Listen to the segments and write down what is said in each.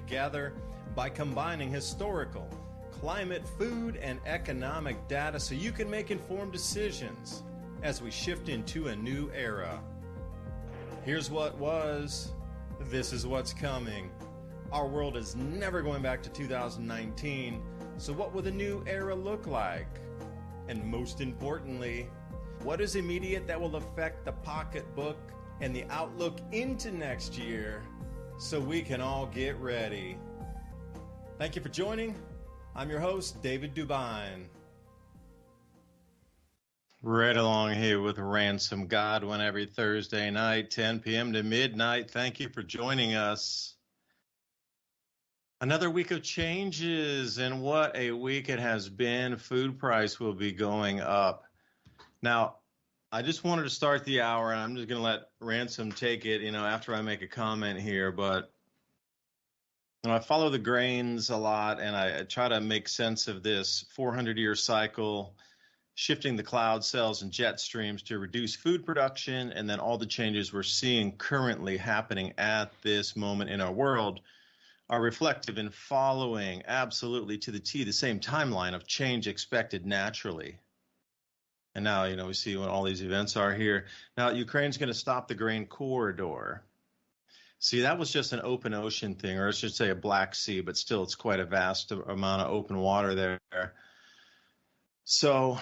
together by combining historical, climate, food, and economic data so you can make informed decisions as we shift into a new era. Here's what was, this is what's coming. Our world is never going back to 2019, so what will the new era look like? And most importantly, what is immediate that will affect the pocketbook and the outlook into next year so we can all get ready? Thank you for joining. I'm your host, David DuByne. Right along here with Ransom Godwin every Thursday night, 10 p.m. to midnight. Thank you for joining us. Another week of changes, and what a week it has been. Food price will be going up. Now, I just wanted to start the hour, and I'm just going to let Ransom take it, after I make a comment here. But I follow the grains a lot, and I try to make sense of this 400-year cycle, shifting the cloud cells and jet streams to reduce food production, and then all the changes we're seeing currently happening at this moment in our world are reflective in following absolutely to the T the same timeline of change expected naturally. And now, we see what all these events are here. Now, Ukraine's going to stop the grain corridor. See, that was just an open ocean thing, or I should say a Black Sea, but still it's quite a vast amount of open water there. So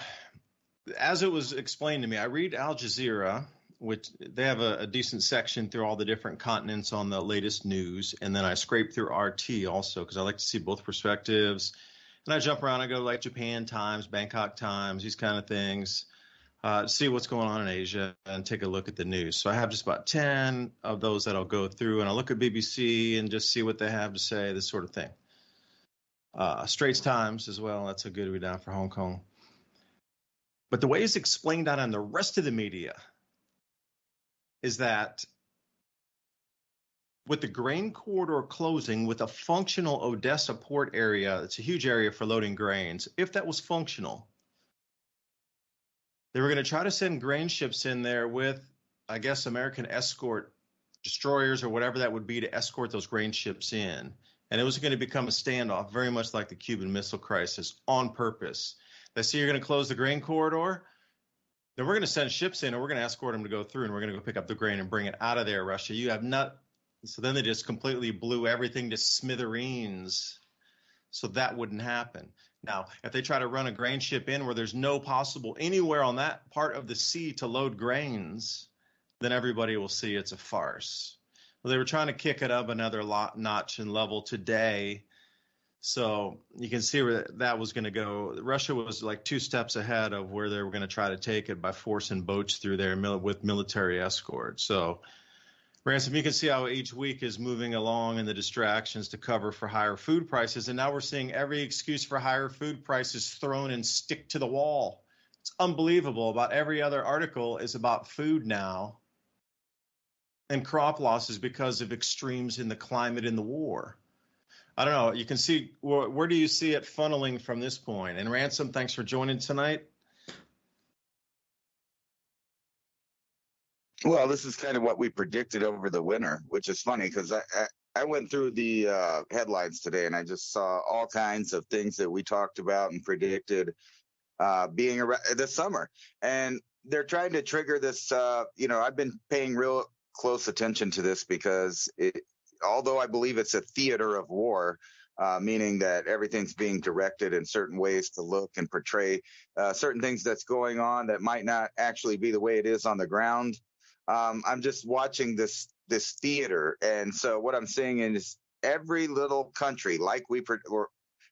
as it was explained to me, I read Al Jazeera, which they have a decent section through all the different continents on the latest news. And then I scrape through RT also because I like to see both perspectives. And I jump around. I go to like Japan Times, Bangkok Times, these kind of things, see what's going on in Asia and take a look at the news. So I have just about 10 of those that I'll go through, and I'll look at BBC and just see what they have to say, this sort of thing. Straits Times as well. That's a good read down for Hong Kong. But the way it's explained out on the rest of the media is that with the grain corridor closing, with a functional Odessa port area, it's a huge area for loading grains. If that was functional, they were going to try to send grain ships in there with, I guess, American escort destroyers or whatever that would be to escort those grain ships in. And it was going to become a standoff, very much like the Cuban Missile Crisis, on purpose. They say you're going to close the grain corridor, then we're going to send ships in and we're going to escort them to go through, and we're going to go pick up the grain and bring it out of there, Russia. You have not. So then they just completely blew everything to smithereens. So that wouldn't happen. Now, if they try to run a grain ship in where there's no possible anywhere on that part of the sea to load grains, then everybody will see it's a farce. Well, they were trying to kick it up another notch and level today. So you can see where that was going to go. Russia was like 2 steps ahead of where they were going to try to take it by forcing boats through there with military escort. So, Ransom, you can see how each week is moving along and the distractions to cover for higher food prices. And now we're seeing every excuse for higher food prices thrown and stick to the wall. It's unbelievable. About every other article is about food now and crop losses because of extremes in the climate and the war. I don't know. You can see, where do you see it funneling from this point? And Ransom, thanks for joining tonight. Well, this is kind of what we predicted over the winter, which is funny because I went through the headlines today and I just saw all kinds of things that we talked about and predicted being around this summer. And they're trying to trigger this, I've been paying real close attention to this because although I believe it's a theater of war, meaning that everything's being directed in certain ways to look and portray certain things that's going on that might not actually be the way it is on the ground. I'm just watching this theater. And so what I'm seeing is every little country, or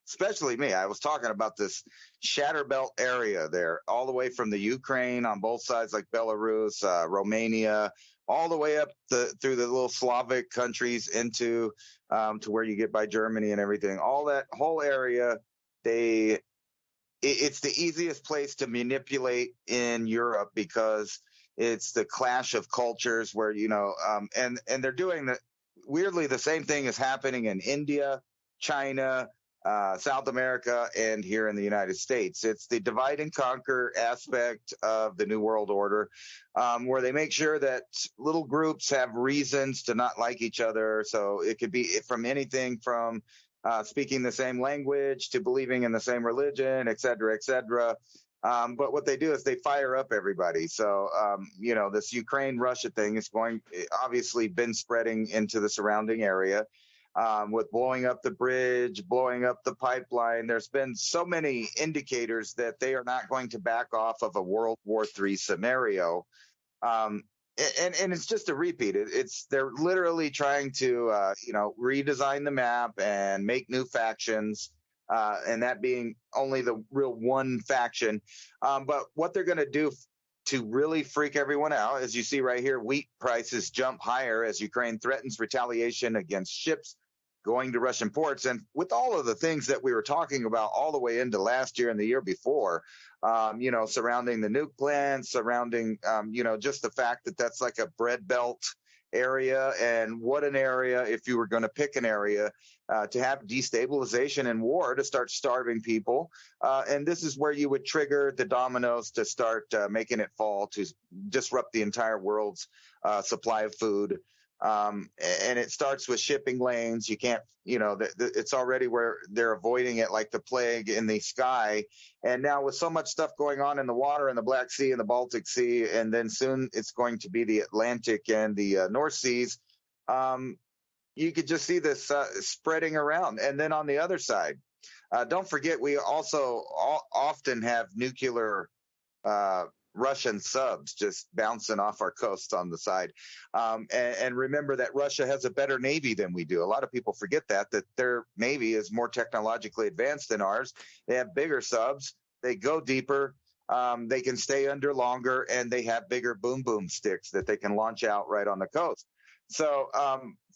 especially me, I was talking about this shatter belt area there, all the way from the Ukraine on both sides, like Belarus, Romania, all the way up through the little Slavic countries into to where you get by Germany and everything. All that whole area, it's the easiest place to manipulate in Europe because it's the clash of cultures where, and they're doing weirdly, the same thing is happening in India, China, South America, and here in the United States. It's the divide and conquer aspect of the New World Order, where they make sure that little groups have reasons to not like each other. So it could be from anything from speaking the same language to believing in the same religion, et cetera, et cetera. But what they do is they fire up everybody. So, this Ukraine-Russia thing is obviously been spreading into the surrounding area. With blowing up the bridge, blowing up the pipeline. There's been so many indicators that they are not going to back off of a World War III scenario. And it's just a repeat. They're literally trying to, redesign the map and make new factions, and that being only the real one faction. But what they're going to do to really freak everyone out, as you see right here, wheat prices jump higher as Ukraine threatens retaliation against ships going to Russian ports. And with all of the things that we were talking about all the way into last year and the year before, surrounding the nuke plants, surrounding, just the fact that that's like a bread belt area. And what an area, if you were going to pick an area to have destabilization and war, to start starving people. And this is where you would trigger the dominoes to start making it fall, to disrupt the entire world's supply of food. And it starts with shipping lanes. You can't, it's already where they're avoiding it like the plague in the sky. And now with so much stuff going on in the water in the Black Sea and the Baltic Sea, and then soon it's going to be the Atlantic and the North Seas, you could just see this spreading around. And then on the other side, don't forget, we also often have nuclear Russian subs just bouncing off our coast on the side. And remember that Russia has a better Navy than we do. A lot of people forget that their Navy is more technologically advanced than ours. They have bigger subs. They go deeper. They can stay under longer, and they have bigger boom sticks that they can launch out right on the coast. So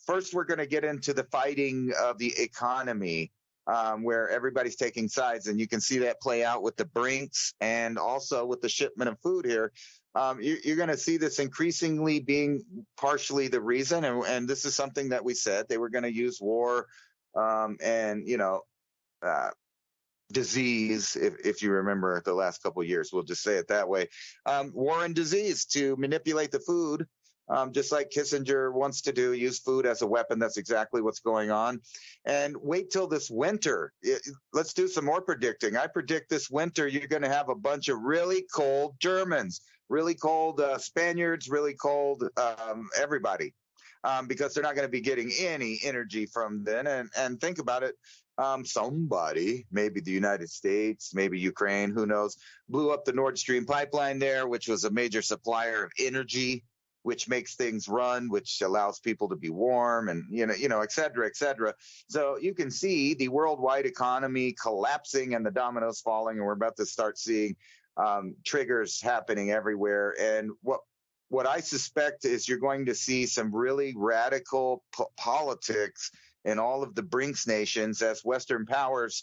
first, we're going to get into the fighting of the economy, where everybody's taking sides, and you can see that play out with the Brinks and also with the shipment of food here. You're going to see this increasingly being partially the reason, and this is something that we said they were going to use war and disease, if you remember the last couple of years, we'll just say it that way, war and disease to manipulate the food. Just like Kissinger wants to do, use food as a weapon. That's exactly what's going on. And wait till this winter. Let's do some more predicting. I predict this winter you're going to have a bunch of really cold Germans, really cold Spaniards, really cold everybody, because they're not going to be getting any energy from then. And think about it. Somebody, maybe the United States, maybe Ukraine, who knows, blew up the Nord Stream pipeline there, which was a major supplier of energy, which makes things run, which allows people to be warm, and et cetera, et cetera. So you can see the worldwide economy collapsing and the dominoes falling, and we're about to start seeing triggers happening everywhere. And what I suspect is you're going to see some really radical politics in all of the Brinks nations as Western powers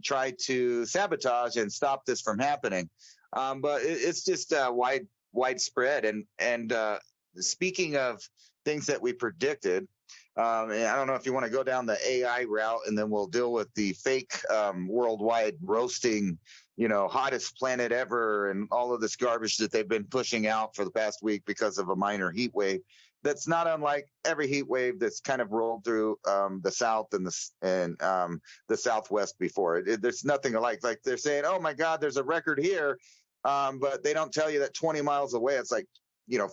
try to sabotage and stop this from happening. But it's just widespread. And speaking of things that we predicted, and I don't know if you want to go down the AI route, and then we'll deal with the fake worldwide roasting, hottest planet ever, and all of this garbage that they've been pushing out for the past week because of a minor heat wave. That's not unlike every heat wave that's kind of rolled through the South and the Southwest before. There's nothing alike. Like they're saying, oh my God, there's a record here. But they don't tell you that 20 miles away, it's like,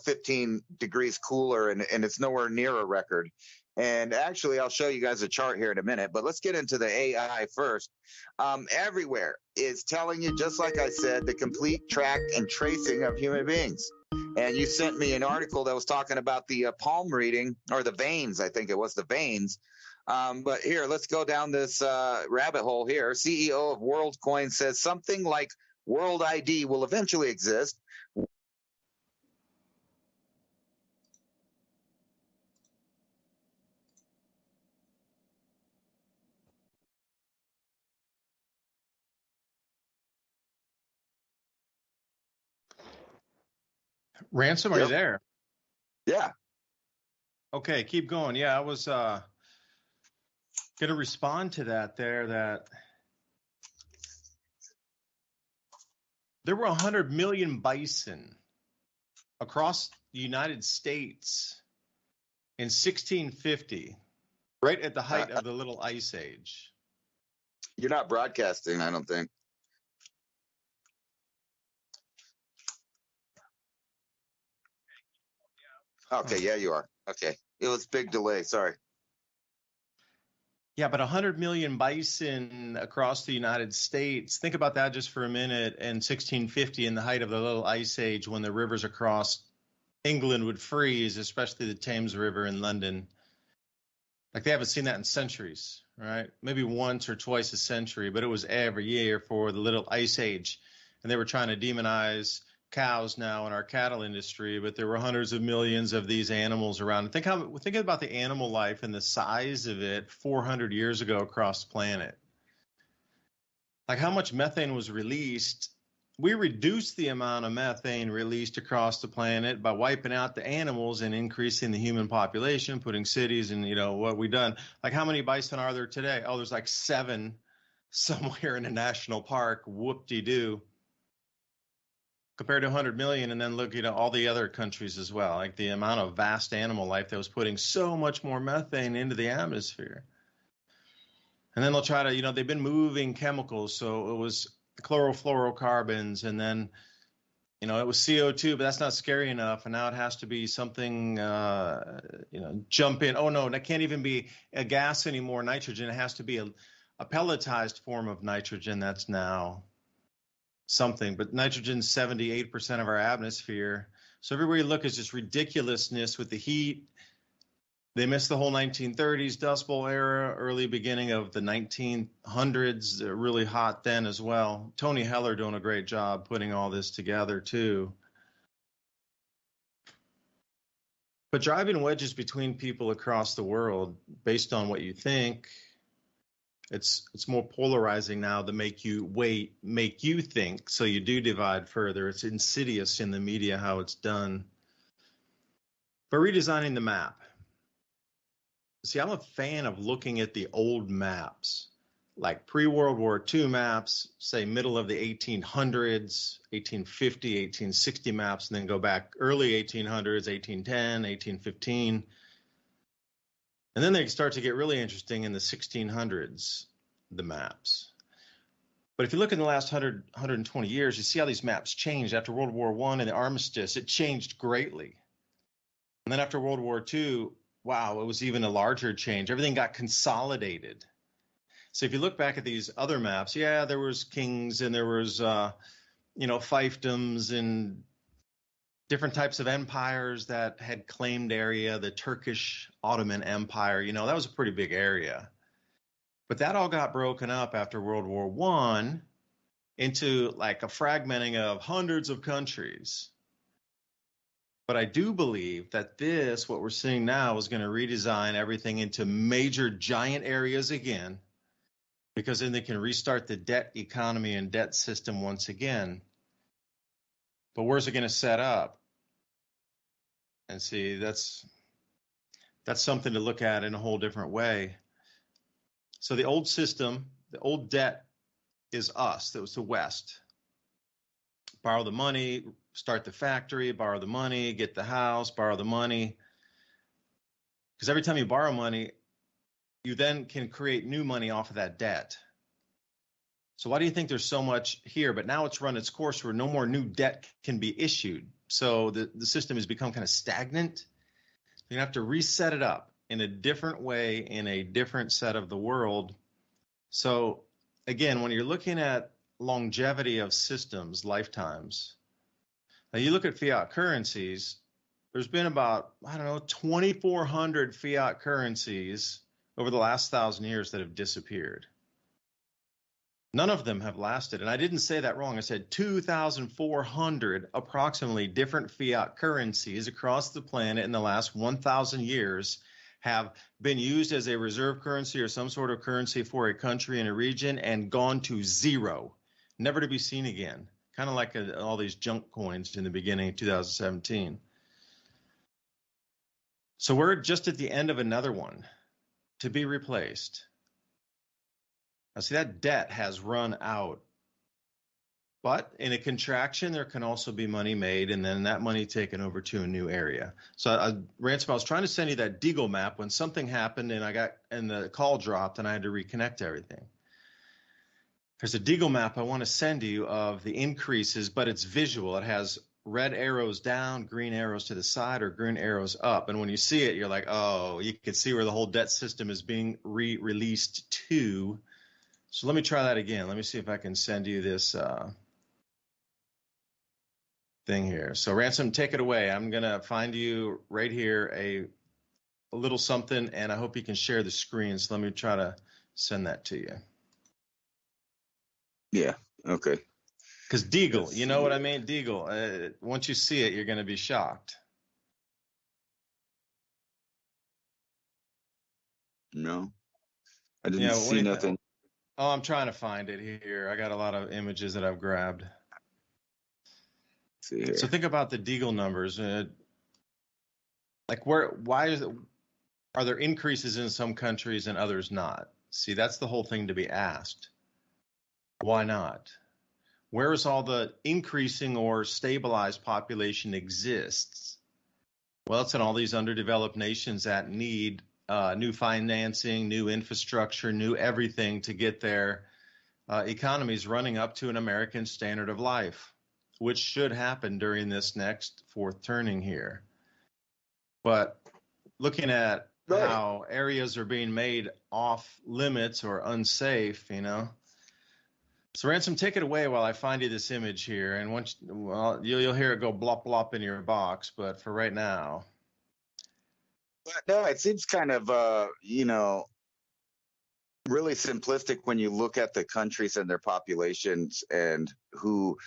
15 degrees cooler, and it's nowhere near a record. And actually, I'll show you guys a chart here in a minute, but let's get into the AI first. Everywhere is telling you, just like I said, the complete track and tracing of human beings. And you sent me an article that was talking about the palm reading, or the veins, I think it was the veins. But here, let's go down this rabbit hole here. CEO of WorldCoin says something like World ID will eventually exist. Ransom, are you there? Yeah. Okay, keep going. Yeah, I was going to respond to that that there were 100 million bison across the United States in 1650, right at the height of the Little Ice Age. You're not broadcasting, I don't think. Okay, yeah, you are. Okay. It was big delay, sorry. Yeah, but 100 million bison across the United States. Think about that just for a minute. In 1650, in the height of the Little Ice Age, when the rivers across England would freeze, especially the Thames River in London. Like, they haven't seen that in centuries, right? Maybe once or twice a century, but it was every year for the Little Ice Age. And they were trying to demonize cows now in our cattle industry, but there were hundreds of millions of these animals around. Think about the animal life and the size of it 400 years ago across the planet. Like, how much methane was released. We reduced the amount of methane released across the planet by wiping out the animals and increasing the human population, putting cities and, what we've done. Like, how many bison are there today? Oh, there's like 7 somewhere in a national park. Whoop-de-doo. Compared to 100 million, and then look, all the other countries as well. Like, the amount of vast animal life that was putting so much more methane into the atmosphere. And then they'll try to, they've been moving chemicals. So it was chlorofluorocarbons, and then, it was CO2, but that's not scary enough. And now it has to be something, jump in. Oh, no, that can't even be a gas anymore, nitrogen. It has to be a pelletized form of nitrogen. That's now something, but nitrogen's 78% of our atmosphere. So everywhere you look is just ridiculousness with the heat. They missed the whole 1930s Dust Bowl era, early beginning of the 1900s. They're really hot then as well. Tony Heller doing a great job putting all this together too. But driving wedges between people across the world based on what you think, it's more polarizing now to make you think, so you do divide further. It's insidious in the media how it's done. But redesigning the map. See, I'm a fan of looking at the old maps, like pre-World War II maps, say middle of the 1800s, 1850, 1860 maps, and then go back early 1800s, 1810, 1815. And then they start to get really interesting in the 1600s, the maps. But if you look in the last 120 years, you see how these maps changed. After World War I and the armistice, it changed greatly. And then after World War II, wow, it was even a larger change. Everything got consolidated. So if you look back at these other maps, yeah, there was kings and there was, fiefdoms and different types of empires that had claimed area. The Turkish Ottoman Empire, that was a pretty big area. But that all got broken up after World War I into like a fragmenting of hundreds of countries. But I do believe that what we're seeing now, is going to redesign everything into major giant areas again, because then they can restart the debt economy and debt system once again. But where's it going to set up? And see, that's something to look at in a whole different way. So the old system, the old debt is us. That was the West. Borrow the money, start the factory, borrow the money, get the house, borrow the money. Because every time you borrow money, you then can create new money off of that debt. So why do you think there's so much here? But now it's run its course where no more new debt can be issued. So the system has become kind of stagnant. You're going to have to reset it up in a different way, in a different set of the world. So again, when you're looking at longevity of systems, lifetimes, now you look at fiat currencies, there's been about, 2,400 fiat currencies over the last 1,000 years that have disappeared. None of them have lasted. And I didn't say that wrong. I said 2,400 approximately different fiat currencies across the planet in the last 1,000 years have been used as a reserve currency or some sort of currency for a country in a region and gone to zero, never to be seen again. Kind of like all these junk coins in the beginning of 2017. So we're just at the end of another one to be replaced. Now, see, that debt has run out. But in a contraction, there can also be money made, and then that money taken over to a new area. So, Ransom, I was trying to send you that Deagle map when something happened, and the call dropped, and I had to reconnect everything. There's a Deagle map I want to send you of the increases, but it's visual. It has red arrows down, green arrows to the side, or green arrows up. And when you see it, you're like, oh, you can see where the whole debt system is being released to. So let me try that again. Let me see if I can send you this thing here. So Ransom, take it away. I'm going to find you right here a little something, and I hope you can share the screen. So let me try to send that to you. Yeah. Okay. Because Deagle, you know what I mean? Deagle, once you see it, you're going to be shocked. No, I didn't see nothing. Oh, I'm trying to find it here. I got a lot of images that I've grabbed. See here. So think about the Deagle numbers. Like are there increases in some countries and others not? See, that's the whole thing to be asked. Why not? Where is all the increasing or stabilized population exists? Well, it's in all these underdeveloped nations that need new financing, new infrastructure, new everything to get their economies running up to an American standard of life, which should happen during this next fourth turning here. But looking at how areas are being made off limits or unsafe, So Ransom, take it away while I find you this image here, and you'll hear it go blop blop in your box. But for right now, no, it seems kind of really simplistic when you look at the countries and their populations and who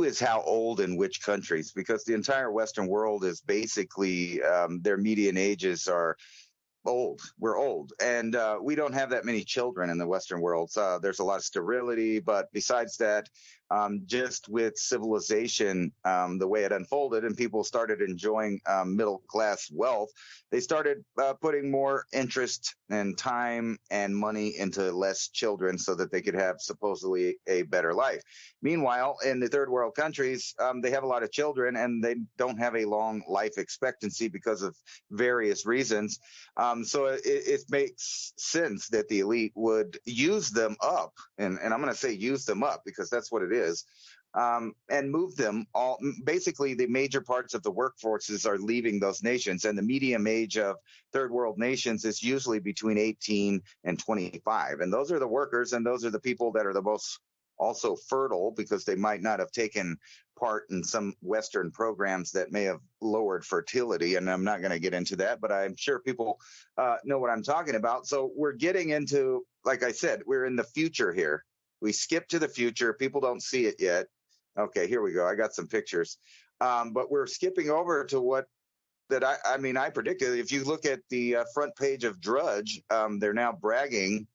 is how old in which countries, because the entire Western world is basically their median ages are old. We're old, and we don't have that many children in the Western world. There's a lot of sterility, but besides that, just with civilization, the way it unfolded and people started enjoying middle class wealth, they started putting more interest and time and money into less children so that they could have supposedly a better life. Meanwhile, in the third world countries, they have a lot of children and they don't have a long life expectancy because of various reasons. So it makes sense that the elite would use them up, and I'm going to say use them up because that's what it is, and move them all. Basically, the major parts of the workforces are leaving those nations, and the median age of third world nations is usually between 18 and 25. And those are the workers, and those are the people that are the most also fertile because they might not have taken part in some Western programs that may have lowered fertility. And I'm not going to get into that, but I'm sure people know what I'm talking about. So we're getting into, like I said, we're in the future here. We skip to the future. People don't see it yet. Okay, here we go. I got some pictures. But we're skipping over to what that I predicted. If you look at the front page of Drudge, they're now bragging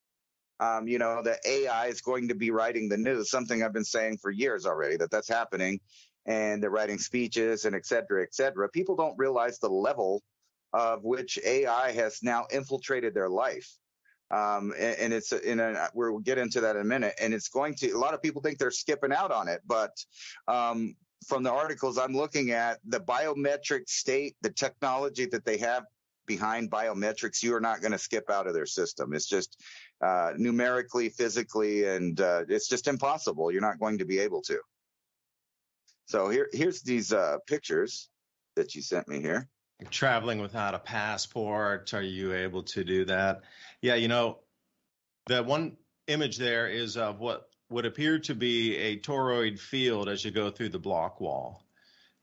that AI is going to be writing the news, something I've been saying for years already, that's happening. And they're writing speeches and et cetera, et cetera. People don't realize the level of which AI has now infiltrated their life. And it's we'll get into that in a minute. And it's a lot of people think they're skipping out on it. But from the articles I'm looking at, the biometric state, the technology that they have behind biometrics, you are not going to skip out of their system. It's just numerically, physically, and it's just impossible. You're not going to be able to. So here's these pictures that you sent me here. Traveling without a passport, are you able to do that? Yeah, the one image there is of what would appear to be a toroid field as you go through the block wall,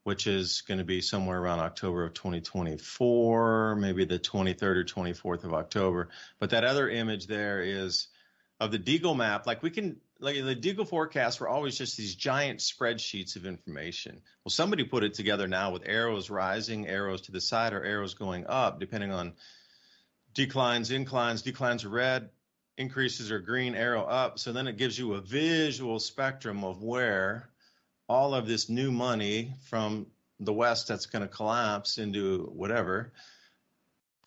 which is going to be somewhere around October of 2024, maybe the 23rd or 24th of October. But that other image there is of the Deagle map. Like the Deagle forecasts were always just these giant spreadsheets of information. Well, somebody put it together now with arrows rising, arrows to the side, or arrows going up, depending on declines, inclines. Declines are red, increases are green, arrow up. So then it gives you a visual spectrum of where all of this new money from the West that's going to collapse into whatever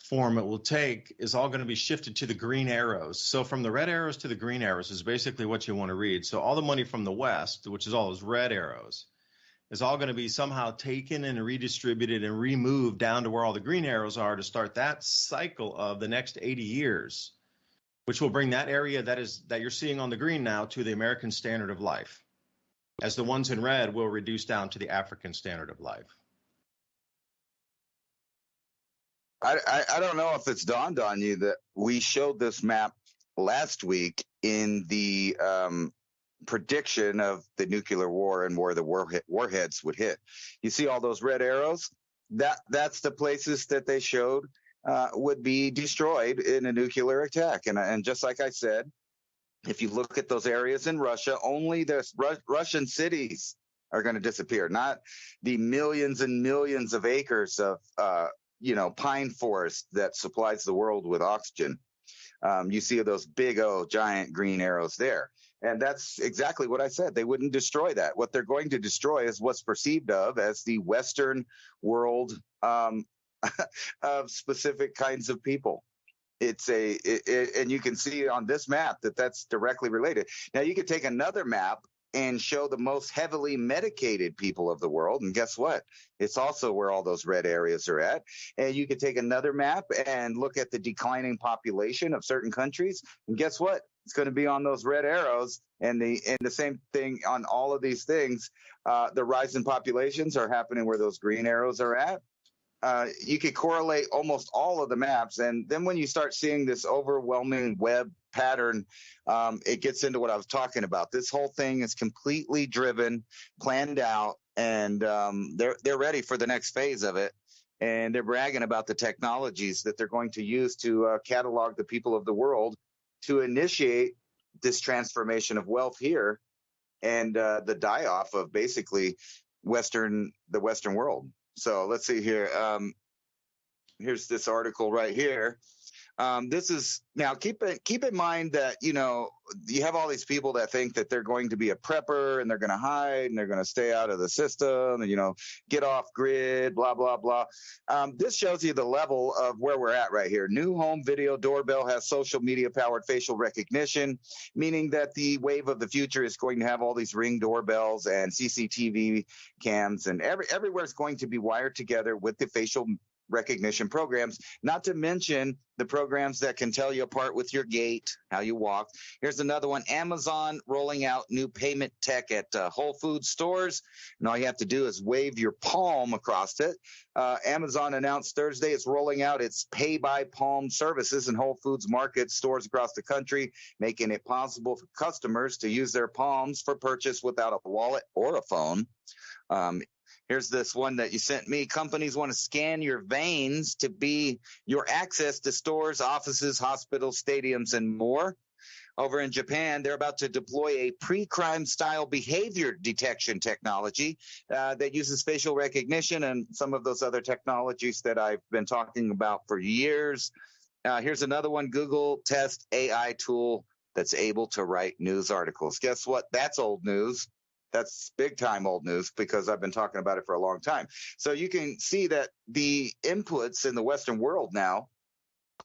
form it will take is all going to be shifted to the green arrows. So from the red arrows to the green arrows is basically what you want to read. So all the money from the West, which is all those red arrows, is all going to be somehow taken and redistributed and removed down to where all the green arrows are to start that cycle of the next 80 years, which will bring that area that you're seeing on the green now to the American standard of life, as the ones in red will reduce down to the African standard of life. I don't know if it's dawned on you that we showed this map last week in the prediction of the nuclear war and where the warheads would hit. You see all those red arrows? That's the places that they showed would be destroyed in a nuclear attack. And just like I said, if you look at those areas in Russia, only the Russian cities are going to disappear, not the millions and millions of acres of pine forest that supplies the world with oxygen. You see those big giant green arrows there. And that's exactly what I said. They wouldn't destroy that. What they're going to destroy is what's perceived of as the Western world of specific kinds of people. And you can see on this map that that's directly related. Now, you could take another map and show the most heavily medicated people of the world. And guess what? It's also where all those red areas are at. And you could take another map and look at the declining population of certain countries. And guess what? It's going to be on those red arrows. And the same thing on all of these things. The rise in populations are happening where those green arrows are at. You could correlate almost all of the maps. And then when you start seeing this overwhelming web pattern, it gets into what I was talking about. This whole thing is completely driven, planned out, and they're ready for the next phase of it. And they're bragging about the technologies that they're going to use to catalog the people of the world to initiate this transformation of wealth here and the die-off of basically the Western world. So let's see here. Here's this article right here. This is now keep in mind that, you have all these people that think that they're going to be a prepper and they're going to hide and they're going to stay out of the system and, get off grid, blah, blah, blah. This shows you the level of where we're at right here. New home video doorbell has social media powered facial recognition, meaning that the wave of the future is going to have all these Ring doorbells and CCTV cams, and everywhere is going to be wired together with the facial recognition programs, not to mention the programs that can tell you apart with your gait, how you walk. Here's another one. Amazon rolling out new payment tech at Whole Foods stores. And all you have to do is wave your palm across it. Amazon announced Thursday it's rolling out its pay by palm services in Whole Foods market stores across the country, making it possible for customers to use their palms for purchase without a wallet or a phone. Here's this one that you sent me. Companies want to scan your veins to be your access to stores, offices, hospitals, stadiums, and more. Over in Japan, they're about to deploy a pre-crime style behavior detection technology that uses facial recognition and some of those other technologies that I've been talking about for years. Here's another one. Google test AI tool that's able to write news articles. Guess what? That's old news. That's big time old news because I've been talking about it for a long time. So you can see that the inputs in the Western world now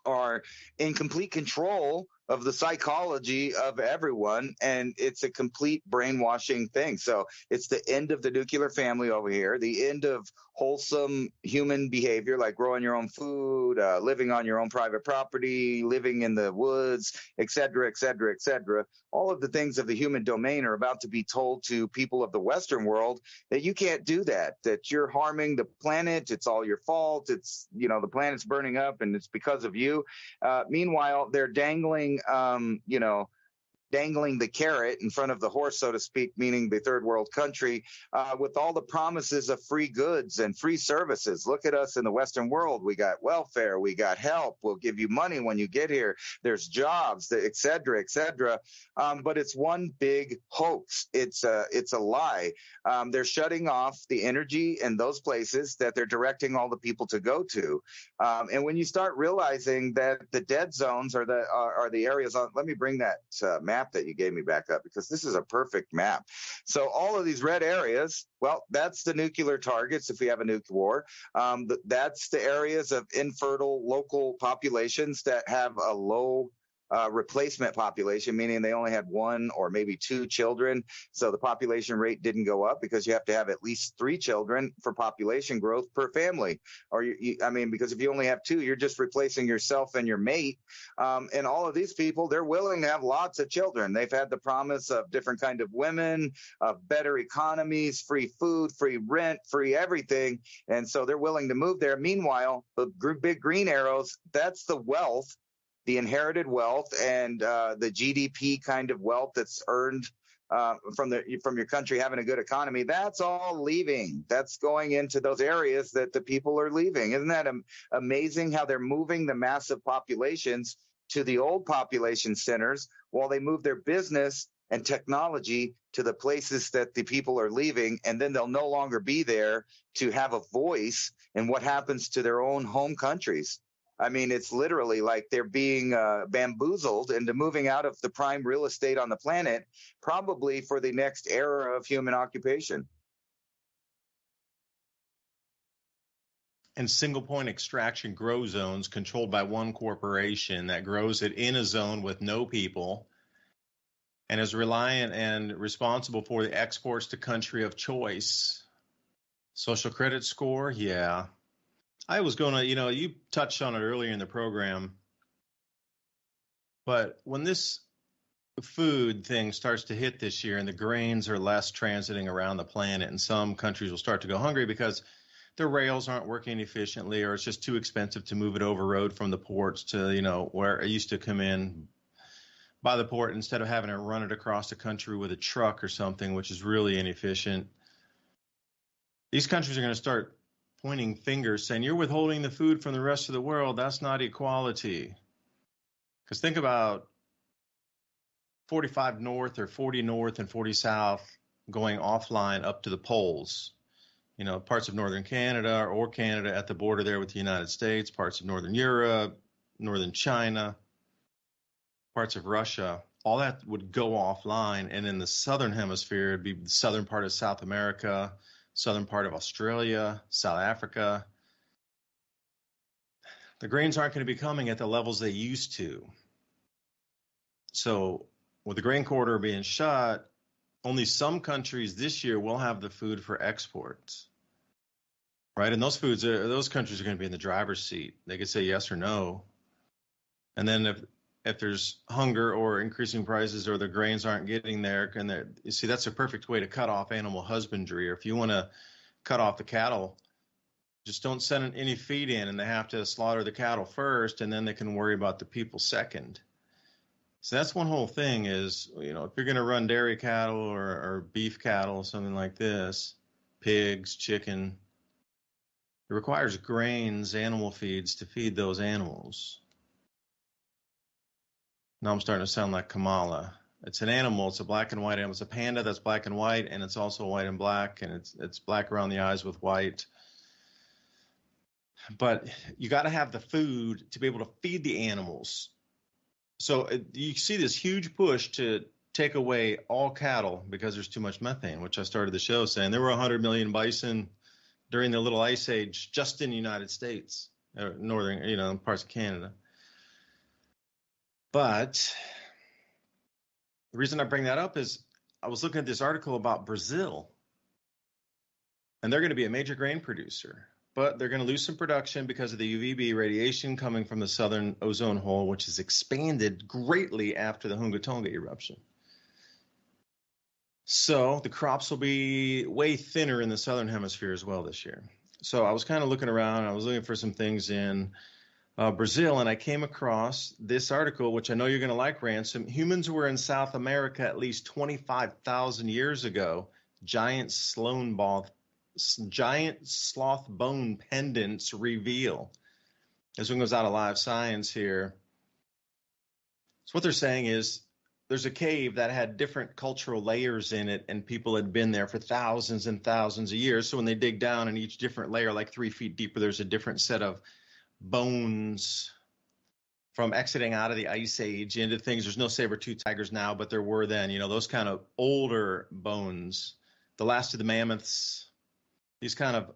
are in complete control of the psychology of everyone, and it's a complete brainwashing thing. So it's the end of the nuclear family over here, the end of wholesome human behavior like growing your own food, living on your own private property, living in the woods, et cetera, et cetera, et cetera. All of the things of the human domain are about to be told to people of the Western world that you can't do that you're harming the planet. It's all your fault. It's, the planet's burning up and it's because of you. Meanwhile, they're dangling the carrot in front of the horse, so to speak, meaning the third world country, with all the promises of free goods and free services. Look at us in the Western world. We got welfare. We got help. We'll give you money when you get here. There's jobs, et cetera, et cetera. But it's one big hoax. It's a lie. They're shutting off the energy in those places that they're directing all the people to go to. And when you start realizing that the dead zones are the areas on, let me bring that map map that you gave me back up, because this is a perfect map. So all of these red areas, well, that's the nuclear targets if we have a nuke war. That's the areas of infertile local populations that have a low replacement population, meaning they only had one or maybe two children. So the population rate didn't go up, because you have to have at least 3 children for population growth per family. Or because if you only have 2, you're just replacing yourself and your mate. And all of these people, they're willing to have lots of children. They've had the promise of different kind of women, of better economies, free food, free rent, free everything. And so they're willing to move there. Meanwhile, the big green arrows, that's the wealth, the inherited wealth, and the GDP kind of wealth that's earned from your country having a good economy. That's all leaving. That's going into those areas that the people are leaving. Isn't that amazing how they're moving the massive populations to the old population centers while they move their business and technology to the places that the people are leaving, and then they'll no longer be there to have a voice in what happens to their own home countries. I mean, it's literally like they're being bamboozled into moving out of the prime real estate on the planet, probably for the next era of human occupation. And single point extraction grow zones controlled by one corporation that grows it in a zone with no people and is reliant and responsible for the exports to country of choice. Social credit score, yeah. I was going to, you touched on it earlier in the program, but when this food thing starts to hit this year and the grains are less transiting around the planet, and some countries will start to go hungry because their rails aren't working efficiently, or it's just too expensive to move it over road from the ports to, where it used to come in by the port, instead of having to run it across the country with a truck or something, which is really inefficient. These countries are going to start pointing fingers saying, you're withholding the food from the rest of the world. That's not equality. Because think about 45 north or 40 north and 40 south going offline up to the poles. Parts of northern Canada or Canada at the border there with the United States, parts of northern Europe, northern China, parts of Russia, all that would go offline. And in the southern hemisphere, it'd be the southern part of South America, southern part of Australia, South Africa. The grains aren't going to be coming at the levels they used to. So with the grain corridor being shut, only some countries this year will have the food for exports, right? And those countries are going to be in the driver's seat. They could say yes or no. And then if there's hunger or increasing prices, or the grains aren't getting there, you see, that's a perfect way to cut off animal husbandry. Or if you want to cut off the cattle, just don't send any feed in, and they have to slaughter the cattle first, and then they can worry about the people second. So that's one whole thing is, if you're going to run dairy cattle or beef cattle, something like this, pigs, chicken, it requires grains, animal feeds to feed those animals. Now I'm starting to sound like Kamala. It's an animal. It's a black and white animal. It's a panda that's black and white, and it's also white and black, and it's black around the eyes with white. But you got to have the food to be able to feed the animals. So you see this huge push to take away all cattle because there's too much methane, which I started the show saying there were 100 million bison during the Little Ice Age just in the United States, northern, parts of Canada. But the reason I bring that up is I was looking at this article about Brazil, and they're going to be a major grain producer, but they're going to lose some production because of the UVB radiation coming from the southern ozone hole, which has expanded greatly after the Hunga Tonga eruption. So the crops will be way thinner in the southern hemisphere as well this year. So I was kind of looking around. I was looking for some things in Brazil, and I came across this article, which I know you're going to like, Ransom. Humans were in South America at least 25,000 years ago. Giant sloth bone pendants reveal. This one goes out of Live Science here. So what they're saying is there's a cave that had different cultural layers in it, and people had been there for thousands and thousands of years. So when they dig down in each different layer, like 3 feet deeper, there's a different set of bones from exiting out of the ice age into things. There's no saber-toothed tigers now, but there were then, those kind of older bones, the last of the mammoths, these kind of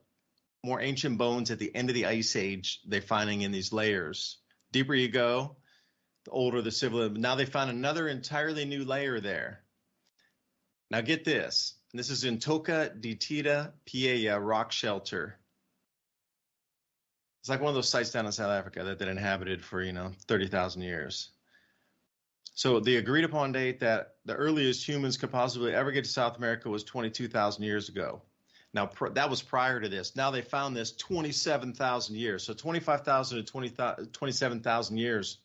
more ancient bones at the end of the ice age, they're finding in these layers. Deeper you go, the older the civil. Now they found another entirely new layer there. Now get this. This is in Toca de Tita Piella rock shelter. It's like one of those sites down in South Africa that been inhabited for, 30,000 years. So the agreed upon date that the earliest humans could possibly ever get to South America was 22,000 years ago. Now, that was prior to this. Now they found this 27,000 years. So 25,000 to 27,000 years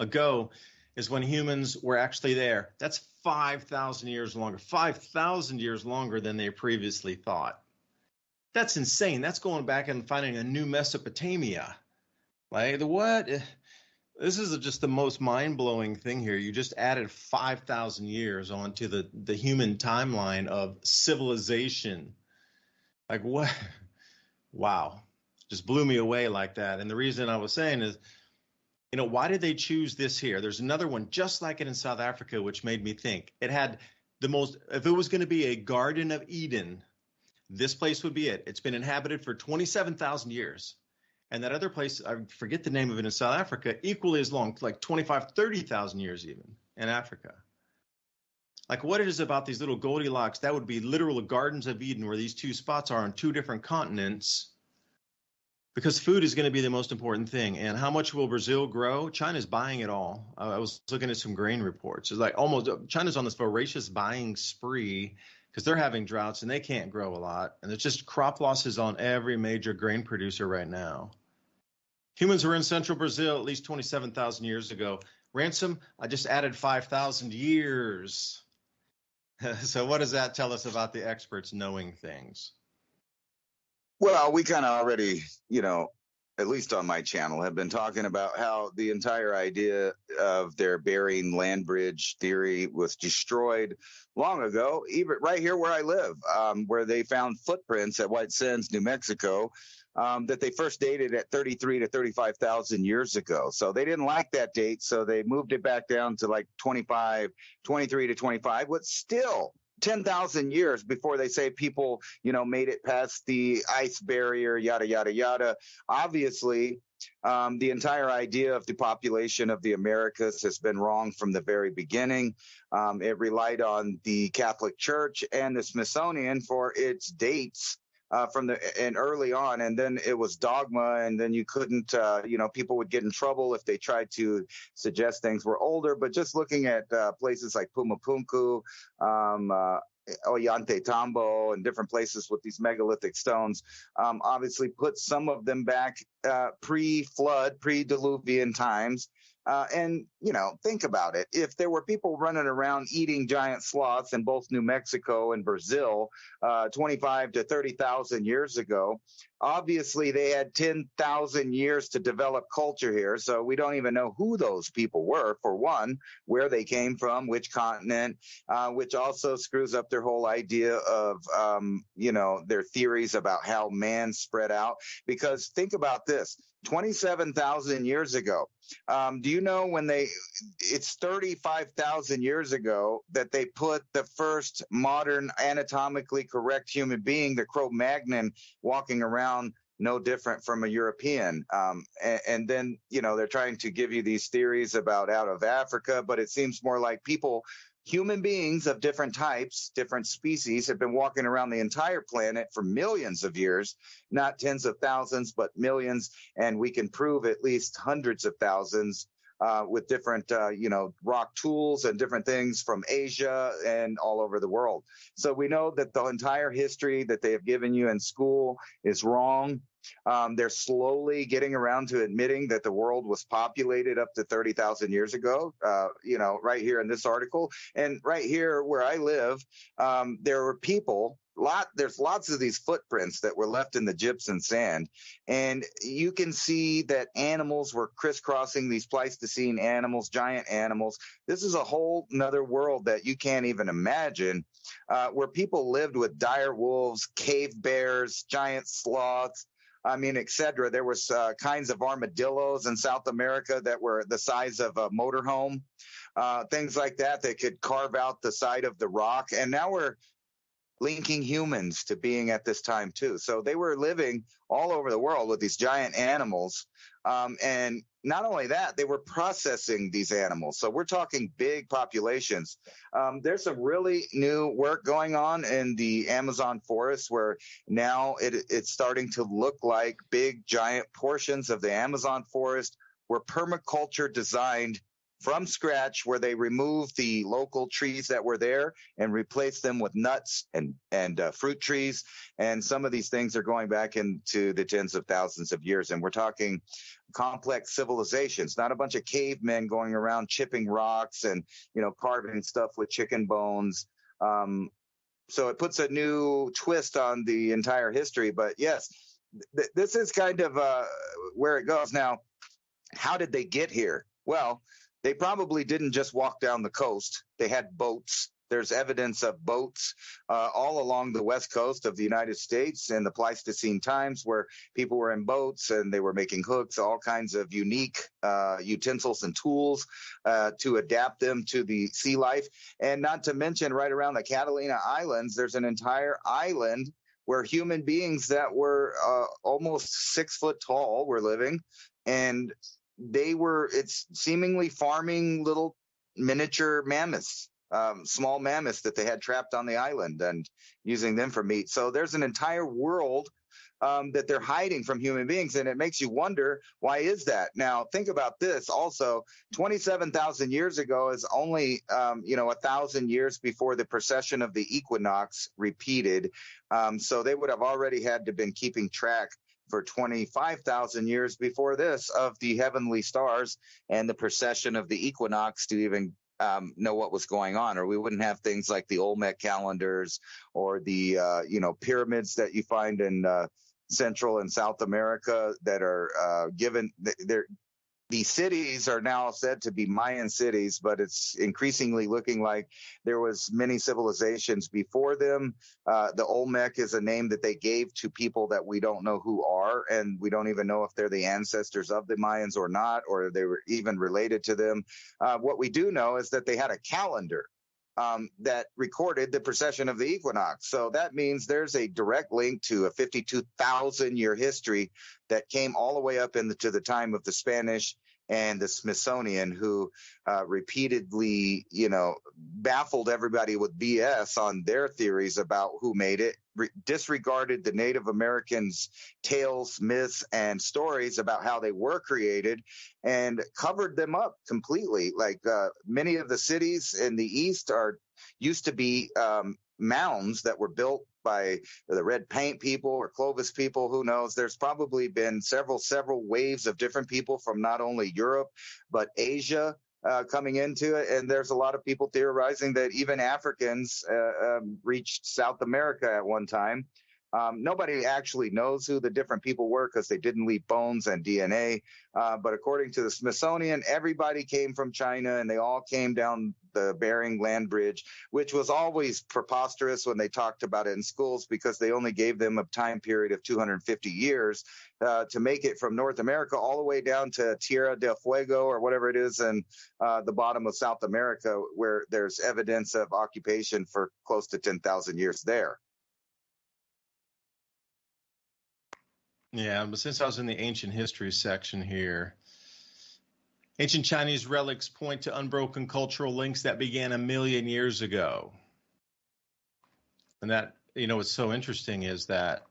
ago is when humans were actually there. That's 5,000 years longer, 5,000 years longer than they previously thought. That's insane. That's going back and finding a new Mesopotamia. Like, what? This is just the most mind-blowing thing here. You just added 5,000 years onto the human timeline of civilization. Like, what? Wow. Just blew me away like that. And the reason I was saying is, why did they choose this here? There's another one just like it in South Africa, which made me think. It had the most, if it was going to be a Garden of Eden, this place would be it. It's been inhabited for 27,000 years. And that other place, I forget the name of it in South Africa, equally as long, like 25, 30,000 years even in Africa. Like what it is about these little Goldilocks, that would be literal Gardens of Eden where these two spots are on two different continents. Because food is going to be the most important thing. And how much will Brazil grow? China's buying it all. I was looking at some grain reports. It's like almost China's on this voracious buying spree because they're having droughts and they can't grow a lot. And it's just crop losses on every major grain producer right now. Humans were in central Brazil at least 27,000 years ago. Ransom, I just added 5,000 years. So what does that tell us about the experts knowing things? Well, we kind of already, at least on my channel, have been talking about how the entire idea of their Bering land bridge theory was destroyed long ago, even right here where I live, where they found footprints at White Sands, New Mexico, that they first dated at 33 to 35,000 years ago. So they didn't like that date, so they moved it back down to like 23 to 25, but still 10,000 years before they say people, made it past the ice barrier, yada, yada, yada. Obviously, the entire idea of the population of the Americas has been wrong from the very beginning. It relied on the Catholic Church and the Smithsonian for its dates and early on, and then it was dogma, and then you couldn't, people would get in trouble if they tried to suggest things were older. But just looking at places like Pumapunku, Ollantaytambo, and different places with these megalithic stones, obviously put some of them back pre-flood, pre-Diluvian times. And, think about it. If there were people running around eating giant sloths in both New Mexico and Brazil 25 to 30,000 years ago, obviously they had 10,000 years to develop culture here. So we don't even know who those people were, for one, where they came from, which continent, which also screws up their whole idea of, their theories about how man spread out. Because think about this. 27,000 years ago. Do you know it's 35,000 years ago that they put the first modern anatomically correct human being, the Cro-Magnon, walking around no different from a European. And then, they're trying to give you these theories about out of Africa, but it seems more like human beings of different types, different species, have been walking around the entire planet for millions of years, not tens of thousands, but millions. And we can prove at least hundreds of thousands with different, rock tools and different things from Asia and all over the world. So we know that the entire history that they have given you in school is wrong. They're slowly getting around to admitting that the world was populated up to 30,000 years ago, right here in this article. And right here where I live, there were people, there's lots of these footprints that were left in the gypsum sand. And you can see that animals were crisscrossing, these Pleistocene animals, giant animals. This is a whole nother world that you can't even imagine, where people lived with dire wolves, cave bears, giant sloths, I mean, et cetera. There was kinds of armadillos in South America that were the size of a motorhome, things like that could carve out the side of the rock. And now we're linking humans to being at this time too. So they were living all over the world with these giant animals. And not only that, they were processing these animals. So we're talking big populations. There's some really new work going on in the Amazon forest where now it's starting to look like big, giant portions of the Amazon forest were permaculture designed from scratch, where they removed the local trees that were there and replaced them with nuts and fruit trees. And some of these things are going back into the tens of thousands of years. And we're talking complex civilizations, not a bunch of cavemen going around chipping rocks and, carving stuff with chicken bones. So it puts a new twist on the entire history. But yes, this is kind of where it goes. Now, how did they get here? Well, they probably didn't just walk down the coast. They had boats. There's evidence of boats all along the west coast of the United States in the Pleistocene times where people were in boats and they were making hooks, all kinds of unique utensils and tools to adapt them to the sea life. And not to mention right around the Catalina Islands, there's an entire island where human beings that were almost 6 foot tall were living. And it's seemingly farming little miniature mammoths, small mammoths that they had trapped on the island and using them for meat. So there's an entire world that they're hiding from human beings. And it makes you wonder, why is that? Now, think about this also. 27,000 years ago is only, 1,000 years before the precession of the equinox repeated. So they would have already had to been keeping track for 25,000 years before this of the heavenly stars and the precession of the equinox to even know what was going on, or we wouldn't have things like the Olmec calendars or the pyramids that you find in Central and South America that are these cities are now said to be Mayan cities, but it's increasingly looking like there was many civilizations before them. The Olmec is a name that they gave to people that we don't know who are, and we don't even know if they're the ancestors of the Mayans or not, or they were even related to them. What we do know is that they had a calendar that recorded the precession of the equinox. So that means there's a direct link to a 52,000-year history that came all the way up into the time of the Spanish and the Smithsonian, who repeatedly, baffled everybody with BS on their theories about who made it, disregarded the Native Americans' tales, myths, and stories about how they were created, and covered them up completely. Like many of the cities in the East used to be mounds that were built by the red paint people or Clovis people, who knows. There's probably been several waves of different people from not only Europe, but Asia coming into it. And there's a lot of people theorizing that even Africans reached South America at one time. Nobody actually knows who the different people were because they didn't leave bones and DNA. But according to the Smithsonian, everybody came from China and they all came down the Bering Land Bridge, which was always preposterous when they talked about it in schools because they only gave them a time period of 250 years to make it from North America all the way down to Tierra del Fuego or whatever it is in the bottom of South America, where there's evidence of occupation for close to 10,000 years there. Yeah, but since I was in the ancient history section here, ancient Chinese relics point to unbroken cultural links that began 1 million years ago. And that, what's so interesting is that,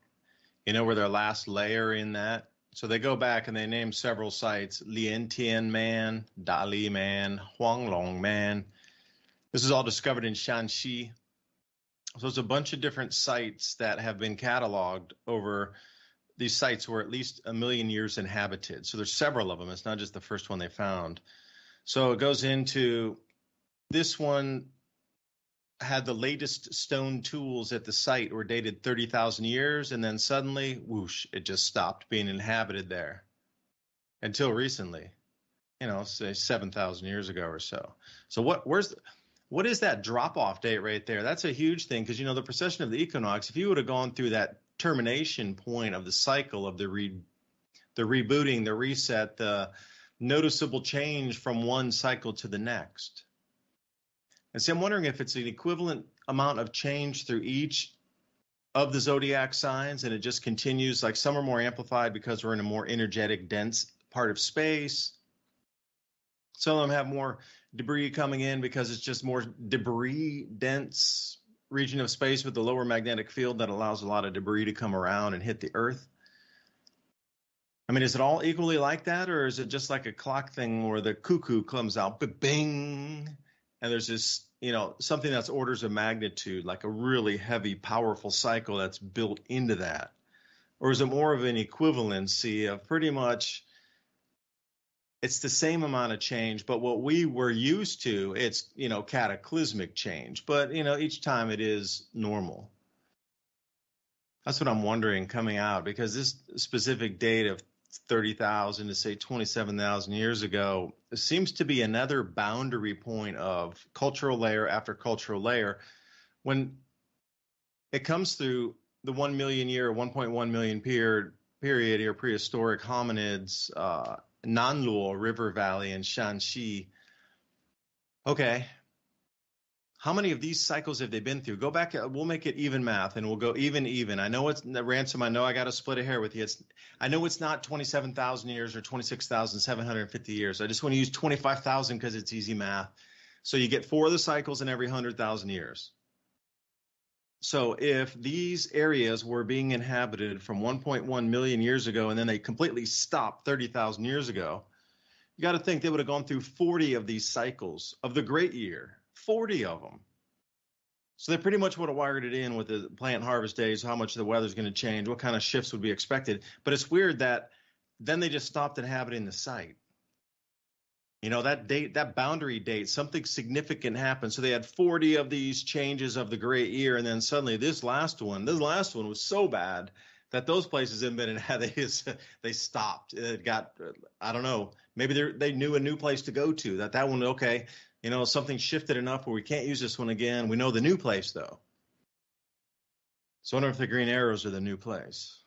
where their last layer in that. So they go back and they name several sites: Liantian Man, Dali Man, Huanglong Man. This is all discovered in Shanxi. So it's a bunch of different sites that have been cataloged over. These sites were at least 1 million years inhabited. So there's several of them. It's not just the first one they found. So it goes into this one had the latest stone tools at the site were dated 30,000 years. And then suddenly, whoosh, it just stopped being inhabited there until recently, say 7,000 years ago or so. So what is that drop off date right there? That's a huge thing because, the precession of the equinox, if you would have gone through that termination point of the cycle of the rebooting, the reset, the noticeable change from one cycle to the next. And so I'm wondering if it's an equivalent amount of change through each of the zodiac signs, and it just continues, like some are more amplified because we're in a more energetic, dense part of space. Some of them have more debris coming in because it's just more debris dense region of space with the lower magnetic field that allows a lot of debris to come around and hit the Earth. I mean, is it all equally like that, or is it just like a clock thing where the cuckoo comes out, bing, and there's this, something that's orders of magnitude, like a really heavy, powerful cycle that's built into that? Or is it more of an equivalency of pretty much it's the same amount of change, but what we were used to, it's, cataclysmic change, but, each time it is normal. That's what I'm wondering coming out, because this specific date of 30,000 to say 27,000 years ago seems to be another boundary point of cultural layer after cultural layer. When it comes through the 1 million year, 1.1 million period here, prehistoric hominids, Nanluo River Valley and Shanxi. Okay. How many of these cycles have they been through? Go back, we'll make it even math, and we'll go even. I know it's Ransom. I know I got to split a hair with you. I know it's not 27,000 years or 26,750 years. I just want to use 25,000 because it's easy math. So you get 4 of the cycles in every 100,000 years. So if these areas were being inhabited from 1.1 million years ago, and then they completely stopped 30,000 years ago, you got to think they would have gone through 40 of these cycles of the great year. 40 of them. So they pretty much would have wired it in with the plant harvest days, how much the weather's going to change, what kind of shifts would be expected. But it's weird that then they just stopped inhabiting the site. That date, that boundary date, something significant happened. So they had 40 of these changes of the great year. And then suddenly this last one was so bad that those places hadn't been they stopped. It got, I don't know, maybe they knew a new place to go to, that one, okay, something shifted enough where we can't use this one again. We know the new place, though. So I wonder if the green arrows are the new place.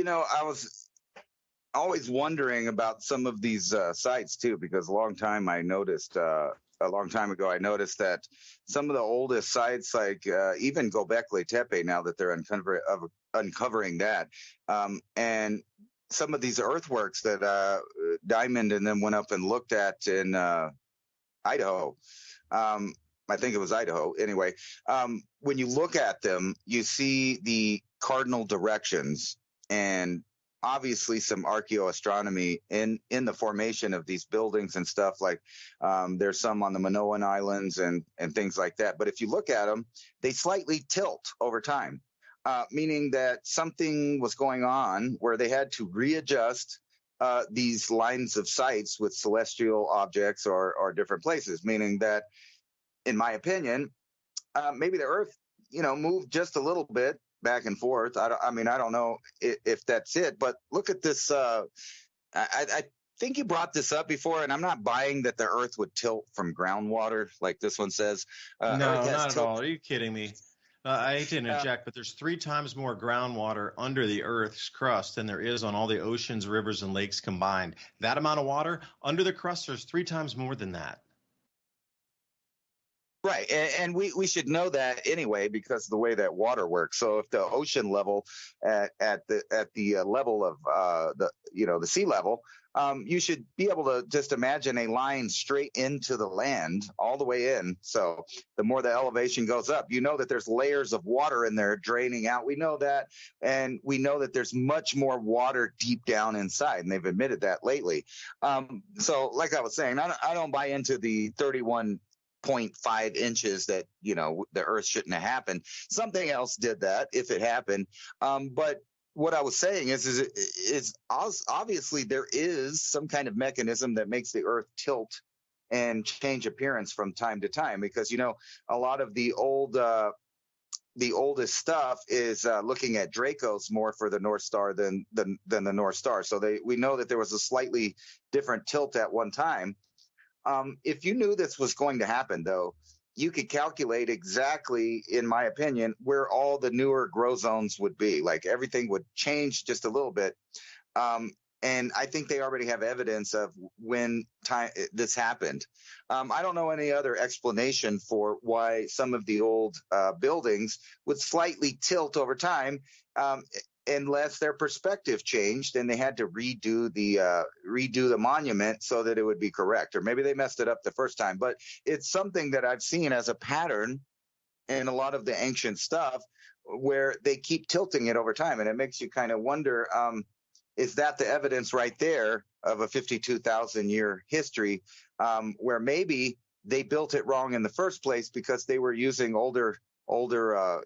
I was always wondering about some of these sites too, because a long time ago, I noticed that some of the oldest sites, like even Göbekli Tepe, now that they're uncovering that, and some of these earthworks that Diamond and them went up and looked at in Idaho. I think it was Idaho. Anyway, when you look at them, you see the cardinal directions, and obviously some archaeoastronomy in the formation of these buildings and stuff. Like there's some on the Minoan Islands and things like that. But if you look at them, they slightly tilt over time, meaning that something was going on where they had to readjust these lines of sights with celestial objects or different places, meaning that, in my opinion, maybe the Earth, moved just a little bit back and forth. I don't know if that's it, but look at this. I think you brought this up before, and I'm not buying that the Earth would tilt from groundwater, like this one says. No, not at all. Are you kidding me? I hate to interject, but there's 3 times more groundwater under the Earth's crust than there is on all the oceans, rivers, and lakes combined. That amount of water under the crust, there's 3 times more than that. Right, and we should know that anyway because of the way that water works. So if the ocean level at the level of the sea level, you should be able to just imagine a line straight into the land all the way in. So the more the elevation goes up, that there's layers of water in there draining out. We know that, and we know that there's much more water deep down inside, and they've admitted that lately. So like I was saying, I don't buy into the 31.5 inches that the Earth shouldn't have happened. Something else did that if it happened. But what I was saying is obviously there is some kind of mechanism that makes the Earth tilt and change appearance from time to time, because a lot of the old the oldest stuff is looking at Dracos more for the North Star than the North Star. So we know that there was a slightly different tilt at one time. If you knew this was going to happen, though, you could calculate exactly, in my opinion, where all the newer grow zones would be. Like everything would change just a little bit. And I think they already have evidence of when this happened. I don't know any other explanation for why some of the old buildings would slightly tilt over time, unless their perspective changed and they had to redo the monument so that it would be correct. Or maybe they messed it up the first time. But it's something that I've seen as a pattern in a lot of the ancient stuff where they keep tilting it over time. And it makes you kind of wonder, is that the evidence right there of a 52,000 year history, where maybe they built it wrong in the first place because they were using older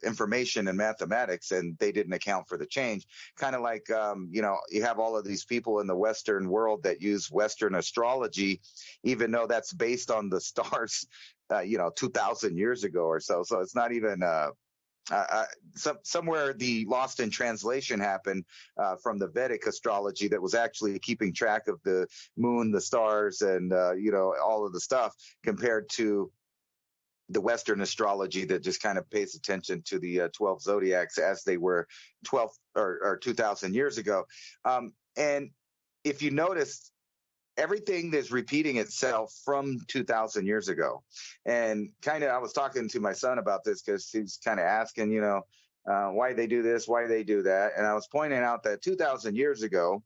information and mathematics, and they didn't account for the change. Kind of like, you have all of these people in the Western world that use Western astrology, even though that's based on the stars, 2,000 years ago or so. So it's not even somewhere the lost in translation happened from the Vedic astrology that was actually keeping track of the moon, the stars, and all of the stuff, compared to the Western astrology that just kind of pays attention to the 12 zodiacs as they were 12 or 2,000 years ago. And if you notice, everything is repeating itself from 2,000 years ago. And kind of, I was talking to my son about this because he's kind of asking, why they do this, why they do that. And I was pointing out that 2,000 years ago,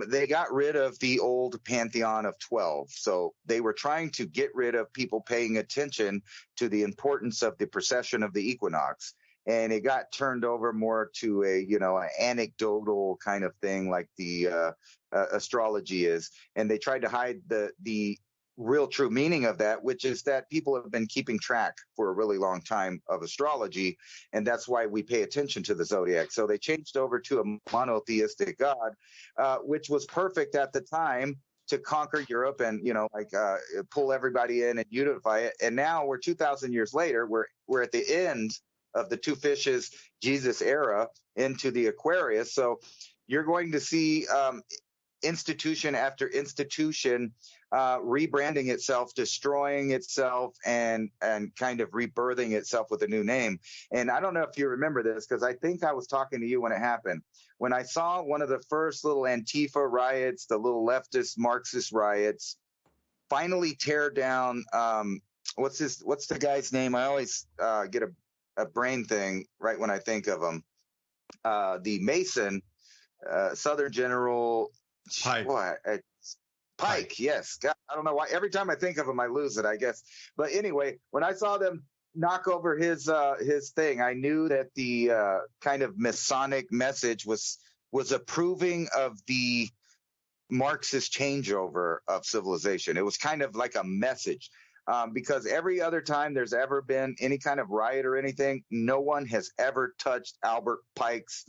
they got rid of the old pantheon of 12. So they were trying to get rid of people paying attention to the importance of the precession of the equinox. And it got turned over more to an anecdotal kind of thing, like the astrology is. And they tried to hide the real true meaning of that, which is that people have been keeping track for a really long time of astrology. And that's why we pay attention to the zodiac. So they changed over to a monotheistic God, which was perfect at the time to conquer Europe and, pull everybody in and unify it. And now we're 2,000 years later, we're at the end of the two fishes Jesus era into the Aquarius. So you're going to see institution after institution rebranding itself, destroying itself, and kind of rebirthing itself with a new name. And I don't know if you remember this, because I think I was talking to you when it happened. When I saw one of the first little Antifa riots, the little leftist Marxist riots, finally tear down, what's the guy's name? I always get a brain thing right when I think of him. The Mason, Southern General Pike. Pike, yes. God, I don't know why. Every time I think of him, I lose it, I guess. But anyway, when I saw them knock over his thing, I knew that the kind of Masonic message was approving of the Marxist changeover of civilization. It was kind of like a message. Because every other time there's ever been any kind of riot or anything, no one has ever touched Albert Pike's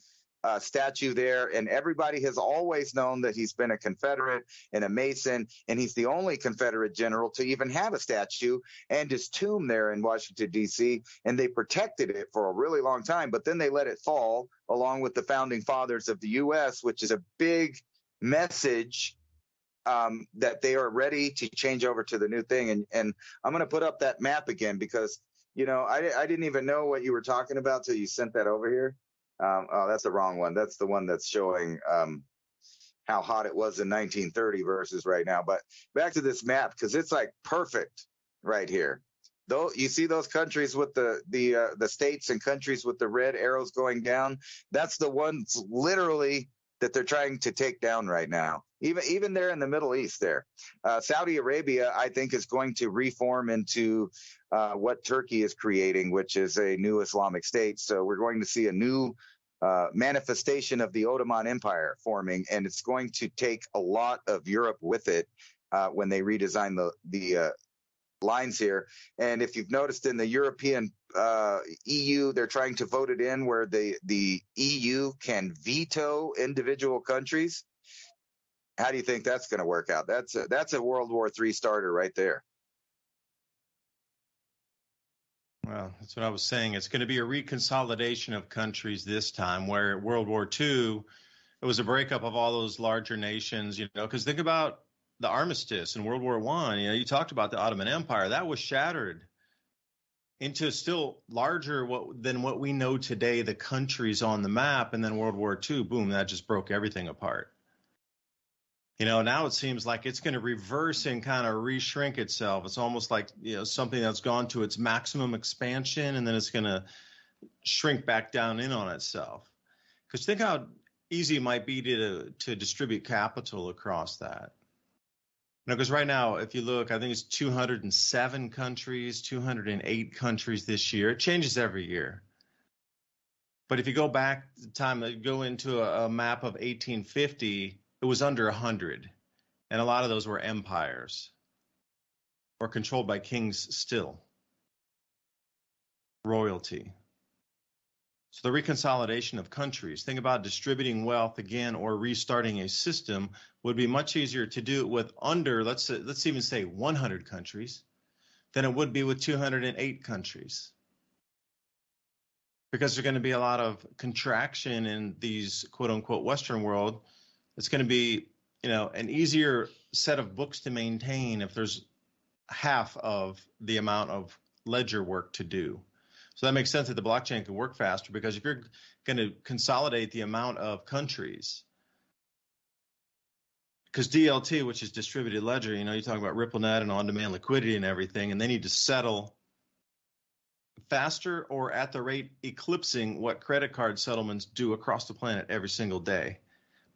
statue there. And everybody has always known that he's been a Confederate and a Mason, and he's the only Confederate general to even have a statue and his tomb there in Washington, D.C. And they protected it for a really long time, but then they let it fall along with the founding fathers of the U.S., which is a big message that they are ready to change over to the new thing. And I'm going to put up that map again because, I didn't even know what you were talking about till you sent that over here. Oh, that's the wrong one. That's the one that's showing how hot it was in 1930 versus right now. But back to this map, because it's like perfect right here. Though you see those countries with the states and countries with the red arrows going down, that's the ones literally that they're trying to take down right now. Even there in the Middle East there. Saudi Arabia, I think, is going to reform into what Turkey is creating, which is a new Islamic state. So we're going to see a new manifestation of the Ottoman Empire forming, and it's going to take a lot of Europe with it when they redesign the lines here. And if you've noticed in the European EU, they're trying to vote it in where the EU can veto individual countries. How do you think that's going to work out? That's a World War III starter right there. Well, that's what I was saying. It's going to be a reconsolidation of countries this time, where World War II, it was a breakup of all those larger nations, because think about the armistice in World War I. You talked about the Ottoman Empire. That was shattered into still larger than what we know today, the countries on the map. And then World War II, boom, that just broke everything apart. Now it seems like it's going to reverse and kind of reshrink itself. It's almost like, something that's gone to its maximum expansion, and then it's going to shrink back down in on itself. Because think how easy it might be to distribute capital across that. Because right now, if you look, I think it's 207 countries, 208 countries this year. It changes every year. But if you go back to the time that you go into a map of 1850, it was under 100. And a lot of those were empires or controlled by kings still, royalty. So the reconsolidation of countries, think about distributing wealth again or restarting a system, would be much easier to do it with under, let's even say 100 countries, than it would be with 208 countries. Because there's going to be a lot of contraction in these quote unquote Western world. It's going to be, an easier set of books to maintain if there's half of the amount of ledger work to do. So that makes sense that the blockchain can work faster, because if you're going to consolidate the amount of countries, because DLT, which is distributed ledger, you talk about RippleNet and on-demand liquidity and everything, and they need to settle faster or at the rate eclipsing what credit card settlements do across the planet every single day.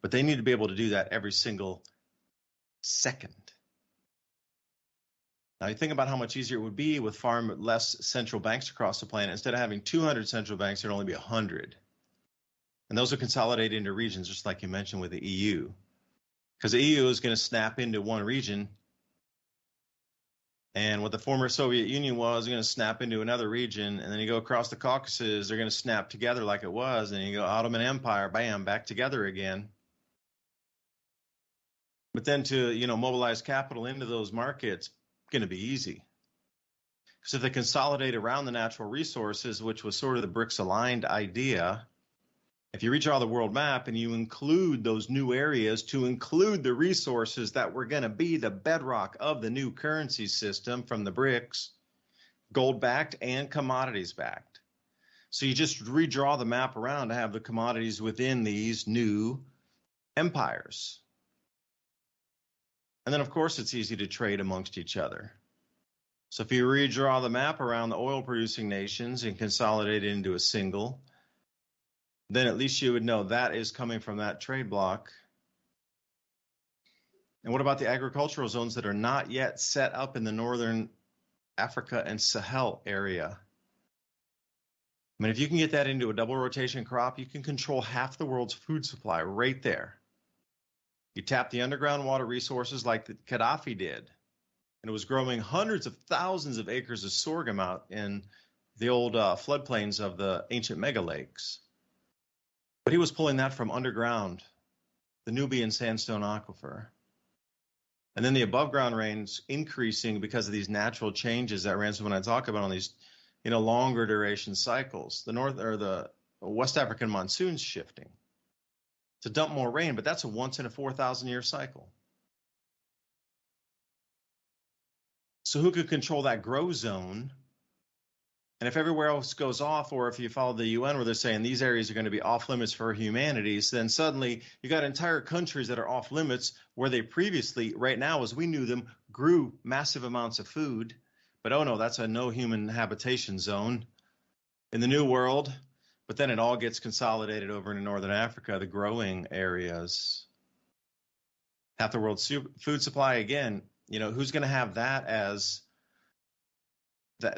But they need to be able to do that every single second. Now, you think about how much easier it would be with far less central banks across the planet. Instead of having 200 central banks, there'd only be 100. And those are consolidated into regions, just like you mentioned with the EU. Because the EU is going to snap into one region. And what the former Soviet Union was going to snap into another region. And then you go across the Caucasus, they're going to snap together like it was. And you go Ottoman Empire, bam, back together again. But then to, mobilize capital into those markets, going to be easy. Because if they consolidate around the natural resources, which was sort of the BRICS aligned idea, if you redraw the world map and you include those new areas to include the resources that were going to be the bedrock of the new currency system from the BRICS, gold backed and commodities backed. So you just redraw the map around to have the commodities within these new empires. And then, of course, it's easy to trade amongst each other. So if you redraw the map around the oil-producing nations and consolidate it into a single, then at least you would know that is coming from that trade block. And what about the agricultural zones that are not yet set up in the northern Africa and Sahel area? I mean, if you can get that into a double rotation crop, you can control half the world's food supply right there. You tap the underground water resources like the Gaddafi did, and it was growing hundreds of thousands of acres of sorghum out in the old floodplains of the ancient mega lakes. But he was pulling that from underground, the Nubian sandstone aquifer. And then the above ground rains increasing because of these natural changes that Ransom and I talk about on these, longer duration cycles. The North or the West African monsoons shifting to dump more rain, but that's a once in a 4,000 year cycle. So who could control that grow zone? And if everywhere else goes off, or if you follow the UN where they're saying these areas are going to be off limits for humanities, then suddenly you got entire countries that are off limits where they previously, right now as we knew them, grew massive amounts of food. But oh no, that's a no human habitation zone in the new world. But then it all gets consolidated over into Northern Africa, the growing areas. Half the world's food supply again, who's going to have that as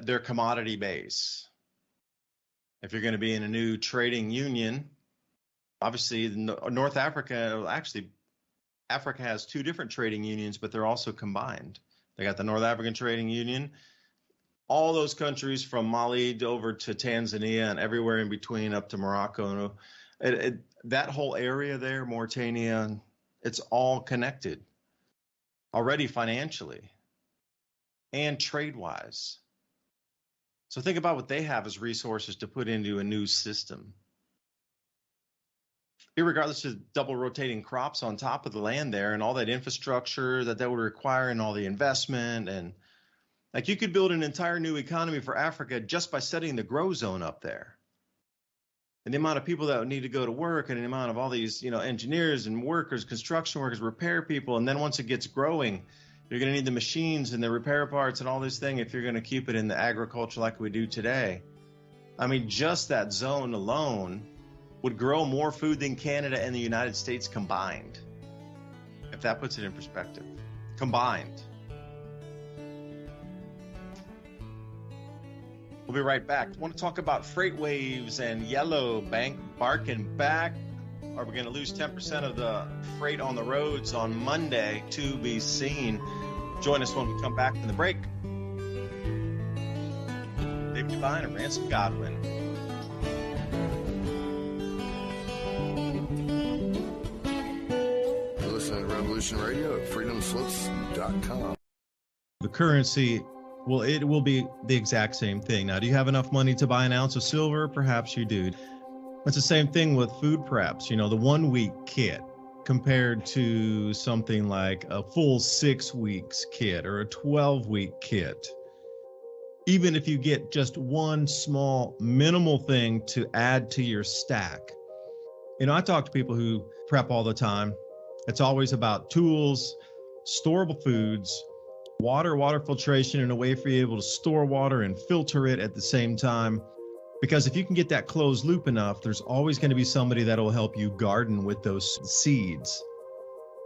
their commodity base? If you're going to be in a new trading union, obviously North Africa, actually Africa has two different trading unions, but they're also combined. They got the North African Trading Union, all those countries from Mali over to Tanzania and everywhere in between up to Morocco. That whole area there, Mauritania, it's all connected already financially and trade-wise. So think about what they have as resources to put into a new system. Irregardless of double rotating crops on top of the land there and all that infrastructure that would require and all the investment, and like you could build an entire new economy for Africa just by setting the grow zone up there. And the amount of people that would need to go to work and the amount of all these, engineers and workers, construction workers, repair people. And then once it gets growing, you're going to need the machines and the repair parts and all this thing if you're going to keep it in the agriculture like we do today. I mean, just that zone alone would grow more food than Canada and the United States combined, if that puts it in perspective. Combined. We'll be right back. I want to talk about freight waves and yellow bank barking back. Are we going to lose 10% of the freight on the roads on Monday? To be seen. Join us when we come back from the break. Dave DuByne and Ransom Godwin. You're listening to Revolution Radio at freedomslips.com. The currency, well, it will be the exact same thing. Now, do you have enough money to buy an ounce of silver? Perhaps you do. It's the same thing with food preps. The 1 week kit compared to something like a full 6 weeks kit or a 12-week kit. Even if you get just one small minimal thing to add to your stack. I talk to people who prep all the time. It's always about tools, storable foods, water filtration, and a way for you able to store water and filter it at the same time. Because if you can get that closed loop enough, there's always going to be somebody that will help you garden with those seeds.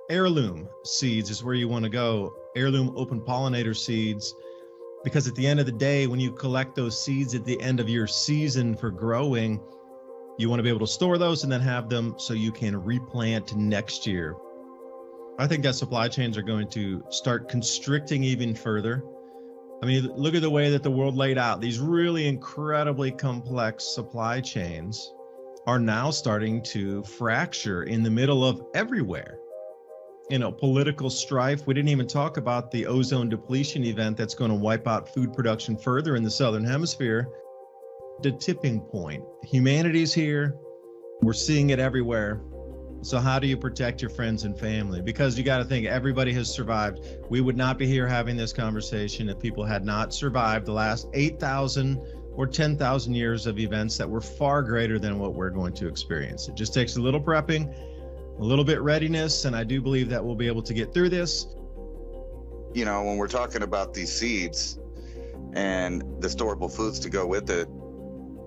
Heirloom seeds is where you want to go. Heirloom open pollinator seeds. Because at the end of the day, when you collect those seeds at the end of your season for growing, you want to be able to store those and then have them so you can replant next year. I think that supply chains are going to start constricting even further. I mean, look at the way that the world laid out. These really incredibly complex supply chains are now starting to fracture in the middle of everywhere. Political strife. We didn't even talk about the ozone depletion event that's going to wipe out food production further in the Southern Hemisphere. The tipping point. Humanity's here. We're seeing it everywhere. So how do you protect your friends and family? Because you got to think everybody has survived. We would not be here having this conversation if people had not survived the last 8,000 or 10,000 years of events that were far greater than what we're going to experience. It just takes a little prepping, a little bit readiness, and I do believe that we'll be able to get through this. When we're talking about these seeds and the storable foods to go with it,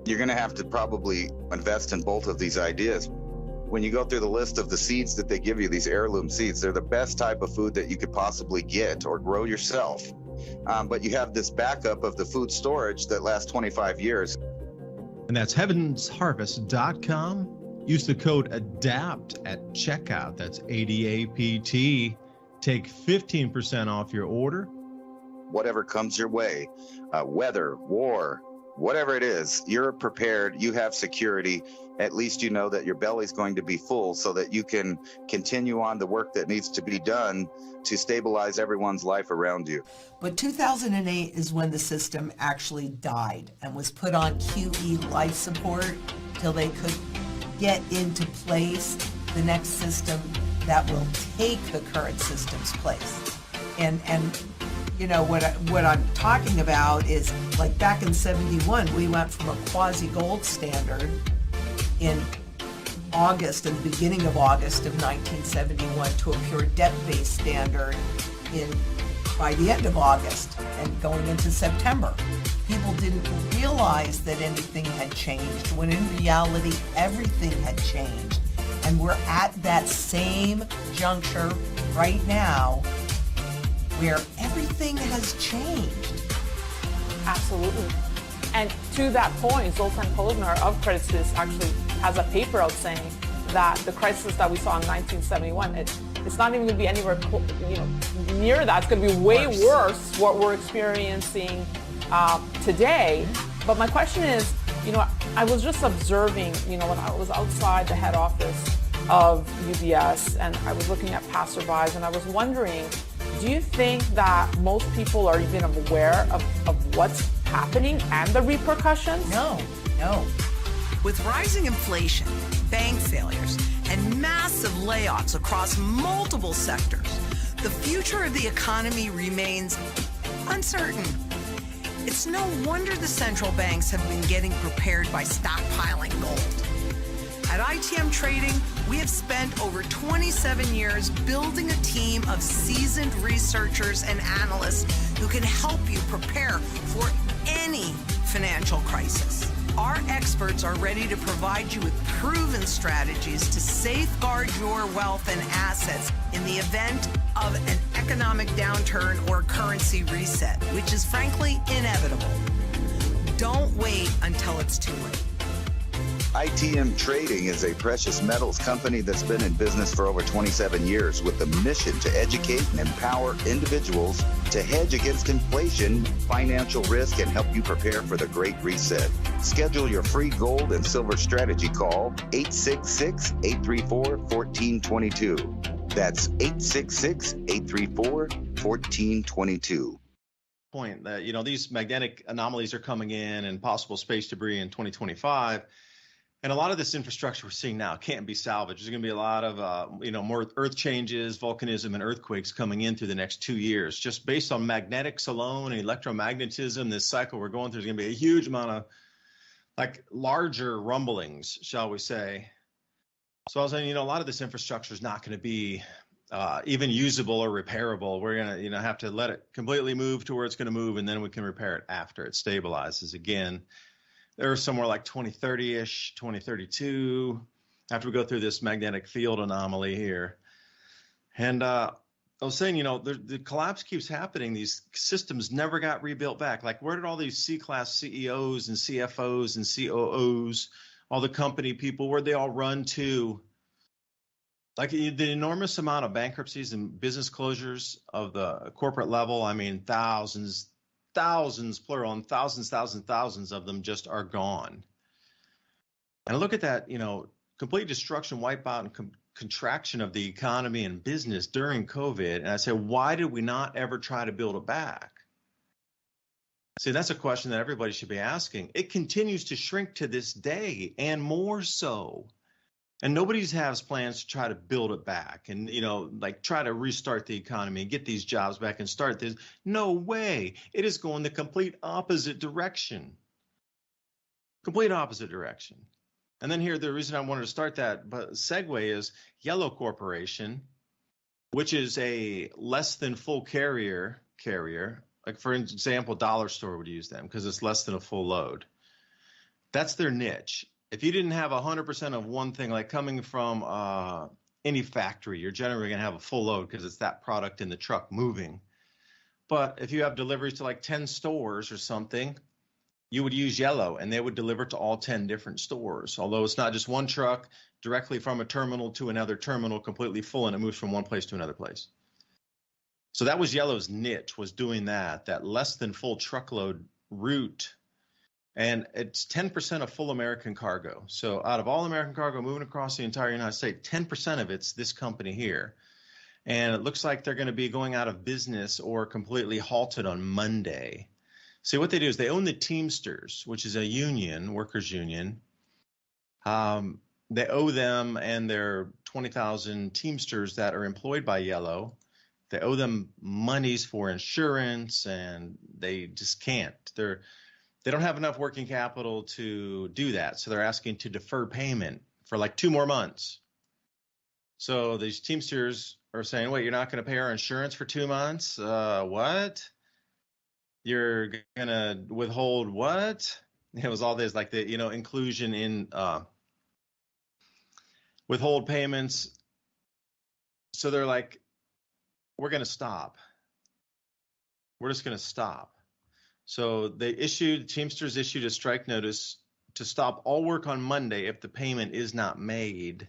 you're going to have to probably invest in both of these ideas. When you go through the list of the seeds that they give you, these heirloom seeds, they're the best type of food that you could possibly get or grow yourself. But you have this backup of the food storage that lasts 25 years. And that's heavensharvest.com. Use the code ADAPT at checkout. That's ADAPT. Take 15% off your order. Whatever comes your way, weather, war, whatever it is, you're prepared, you have security. At least you know that your belly's going to be full so that you can continue on the work that needs to be done to stabilize everyone's life around you. But 2008 is when the system actually died and was put on QE life support till they could get into place the next system that will take the current system's place. And what I'm talking about is, like, back in 71, we went from a quasi-gold standard in August, in the beginning of August of 1971, to a pure debt-based standard by the end of August and going into September. People didn't realize that anything had changed, when in reality everything had changed. And we're at that same juncture right now where everything has changed. Absolutely. And to that point, Zoltan Kolodner of Credit Suisse actually has a paper out saying that the crisis that we saw in 1971, it's not even going to be anywhere near that. It's going to be way worse what we're experiencing today. But my question is, I was just observing, when I was outside the head office of UBS and I was looking at passerbys, and I was wondering, do you think that most people are even aware of what's happening and the repercussions? No. With rising inflation, bank failures, and massive layoffs across multiple sectors, the future of the economy remains uncertain. It's no wonder the central banks have been getting prepared by stockpiling gold. At ITM Trading, we have spent over 27 years building a team of seasoned researchers and analysts who can help you prepare for any financial crisis. Our experts are ready to provide you with proven strategies to safeguard your wealth and assets in the event of an economic downturn or currency reset, which is frankly inevitable. Don't wait until it's too late. ITM Trading is a precious metals company that's been in business for over 27 years with the mission to educate and empower individuals to hedge against inflation, financial risk, and help you prepare for the Great Reset. Schedule your free gold and silver strategy call, 866-834-1422. That's 866-834-1422. Point that, these magnetic anomalies are coming in and possible space debris in 2025. And a lot of this infrastructure we're seeing now can't be salvaged. There's going to be a lot of, more earth changes, volcanism, and earthquakes coming in through the next 2 years. Just based on magnetics alone and electromagnetism, this cycle we're going through is going to be a huge amount of, larger rumblings, shall we say. So I was saying, a lot of this infrastructure is not going to be even usable or repairable. We're going to, have to let it completely move to where it's going to move, and then we can repair it after it stabilizes again. They're somewhere like 2030-ish, 2032, after we go through this magnetic field anomaly here. And I was saying, the collapse keeps happening. These systems never got rebuilt back. Like, where did all these C-class CEOs and CFOs and COOs, all the company people, where'd they all run to? Like, the enormous amount of bankruptcies and business closures of the corporate level, thousands, plural, and thousands of them just are gone. And I look at that, complete destruction, wipeout, and contraction of the economy and business during COVID. And I say, why did we not ever try to build it back? See, that's a question that everybody should be asking. It continues to shrink to this day, and more so. And nobody has plans to try to build it back and, try to restart the economy and get these jobs back and start this. No way. It is going the complete opposite direction. Complete opposite direction. And then here, the reason I wanted to start that segue is Yellow Corporation, which is a less than full carrier. Like, for example, Dollar Store would use them because it's less than a full load. That's their niche. If you didn't have 100% of one thing, like coming from any factory, you're generally going to have a full load because it's that product in the truck moving. But if you have deliveries to 10 stores or something, you would use Yellow, and they would deliver to all 10 different stores. Although it's not just one truck directly from a terminal to another terminal, completely full, and it moves from one place to another place. So that was Yellow's niche, was doing that less than full truckload route. And it's 10% of full American cargo. So out of all American cargo moving across the entire United States, 10% of it's this company here. And it looks like they're going to be going out of business or completely halted on Monday. See, what they do is they own the Teamsters, which is a union, workers union. They owe them and their 20,000 Teamsters that are employed by Yellow. They owe them monies for insurance, and they just can't. They don't have enough working capital to do that. So they're asking to defer payment for 2 more months. So these Teamsters are saying, wait, you're not going to pay our insurance for 2 months? What? You're going to withhold what? It was all this, inclusion in withhold payments. So they're like, we're going to stop. We're just going to stop. So Teamsters issued a strike notice to stop all work on Monday if the payment is not made.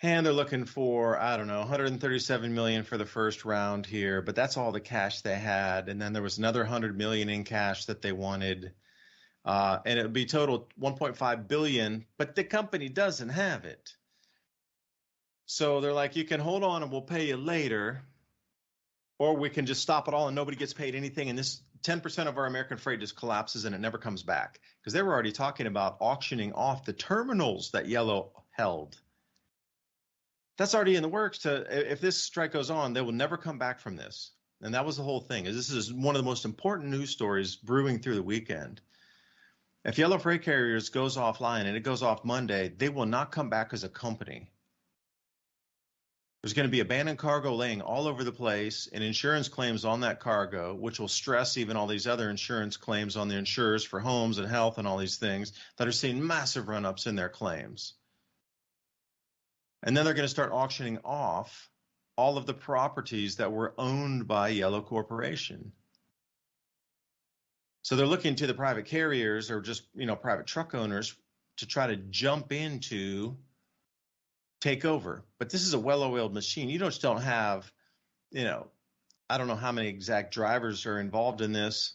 And they're looking for, $137 million for the first round here, but that's all the cash they had. And then there was another $100 million in cash that they wanted. And it would be total $1.5 billion, but the company doesn't have it. So they're like, you can hold on and we'll pay you later. or we can just stop it all and nobody gets paid anything. And this 10% of our American freight just collapses and it never comes back, because they were already talking about auctioning off the terminals that Yellow held. That's already in the works. If this strike goes on, they will never come back from this. And that was the whole thing. This is one of the most important news stories brewing through the weekend. If Yellow Freight Carriers goes offline, and it goes off Monday, they will not come back as a company. There's going to be abandoned cargo laying all over the place and insurance claims on that cargo, which will stress even all these other insurance claims on the insurers for homes and health and all these things that are seeing massive run-ups in their claims. And then they're going to start auctioning off all of the properties that were owned by Yellow Corporation. So they're looking to the private carriers or just, private truck owners to try to jump into, take over. But this is a well-oiled machine. You just don't have, I don't know how many exact drivers are involved in this,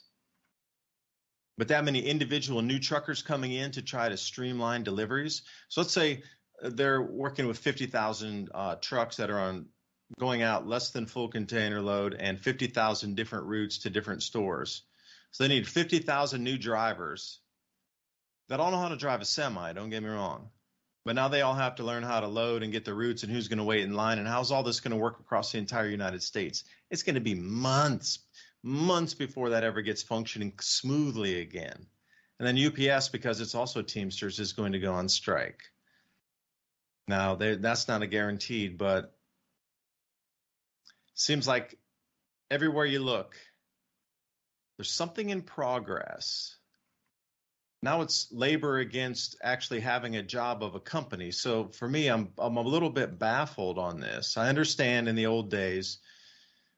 but that many individual new truckers coming in to try to streamline deliveries. So let's say they're working with 50,000 trucks that are going out less than full container load and 50,000 different routes to different stores. So they need 50,000 new drivers that all know how to drive a semi, don't get me wrong. But now they all have to learn how to load and get the routes and who's going to wait in line and how's all this going to work across the entire United States. It's going to be months before that ever gets functioning smoothly again. And then UPS, because it's also Teamsters, is going to go on strike. Now, that's not a guaranteed, but seems like everywhere you look, there's something in progress. Now it's labor against actually having a job of a company. So for me, I'm a little bit baffled on this. I understand in the old days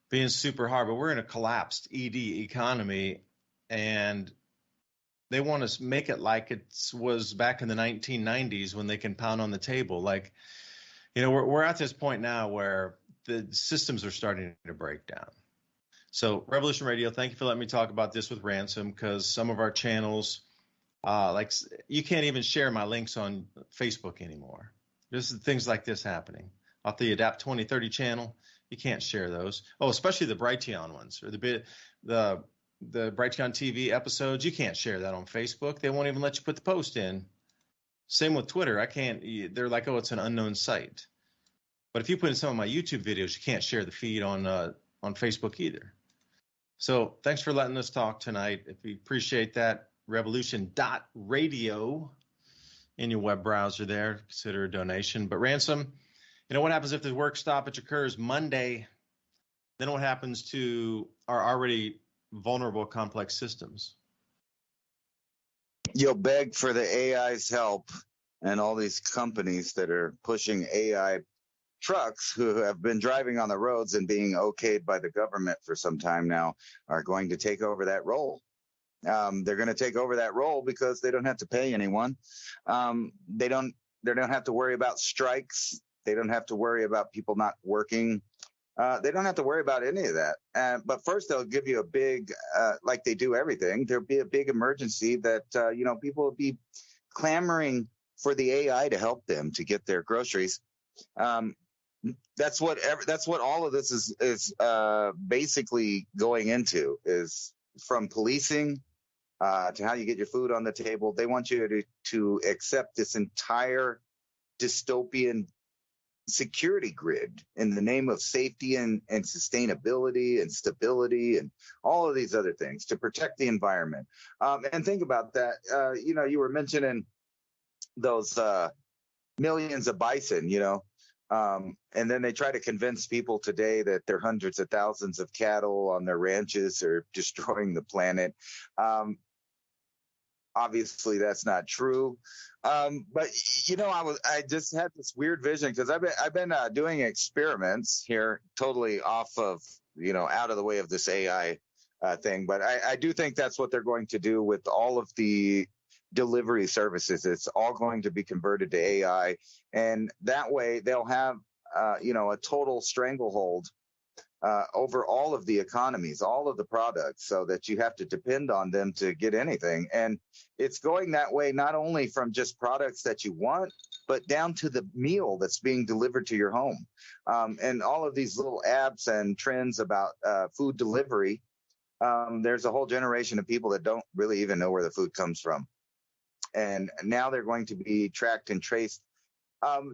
being super hard, but we're in a collapsed ED economy, and they want to make it like it was back in the 1990s when they can pound on the table. Like, we're at this point now where the systems are starting to break down. So Revolution Radio, thank you for letting me talk about this with Ransom, because some of our channels, you can't even share my links on Facebook anymore. There's things like this happening. Off the Adapt 2030 channel, you can't share those. Oh, especially the Brighteon ones or the Brighteon TV episodes. You can't share that on Facebook. They won't even let you put the post in. Same with Twitter. I can't. They're like, oh, it's an unknown site. But if you put in some of my YouTube videos, you can't share the feed on Facebook either. So thanks for letting us talk tonight. If you appreciate that, revolution.radio in your web browser there, consider a donation. But Ransom, what happens if the work stoppage occurs Monday? Then what happens to our already vulnerable complex systems? You'll beg for the AI's help, and all these companies that are pushing AI trucks who have been driving on the roads and being okayed by the government for some time now are going to take over that role. They're going to take over that role because they don't have to pay anyone. They don't have to worry about strikes. They don't have to worry about people not working. They don't have to worry about any of that. But first, they'll give you a big, like they do everything. There'll be a big emergency that, people will be clamoring for the AI to help them to get their groceries. That's what all of this is basically going into, is from policing to how you get your food on the table. They want you to accept this entire dystopian security grid in the name of safety and sustainability and stability and all of these other things to protect the environment. And think about that. You were mentioning those millions of bison, and then they try to convince people today that their hundreds of thousands of cattle on their ranches are destroying the planet. Obviously, that's not true. But I just had this weird vision because I've been doing experiments here, totally off of out of the way of this AI thing. But I do think that's what they're going to do with all of the delivery services. It's all going to be converted to AI, and that way they'll have a total stranglehold over all of the economies, all of the products, so that you have to depend on them to get anything. And it's going that way not only from just products that you want, but down to the meal that's being delivered to your home. And all of these little apps and trends about food delivery, there's a whole generation of people that don't really even know where the food comes from. And now they're going to be tracked and traced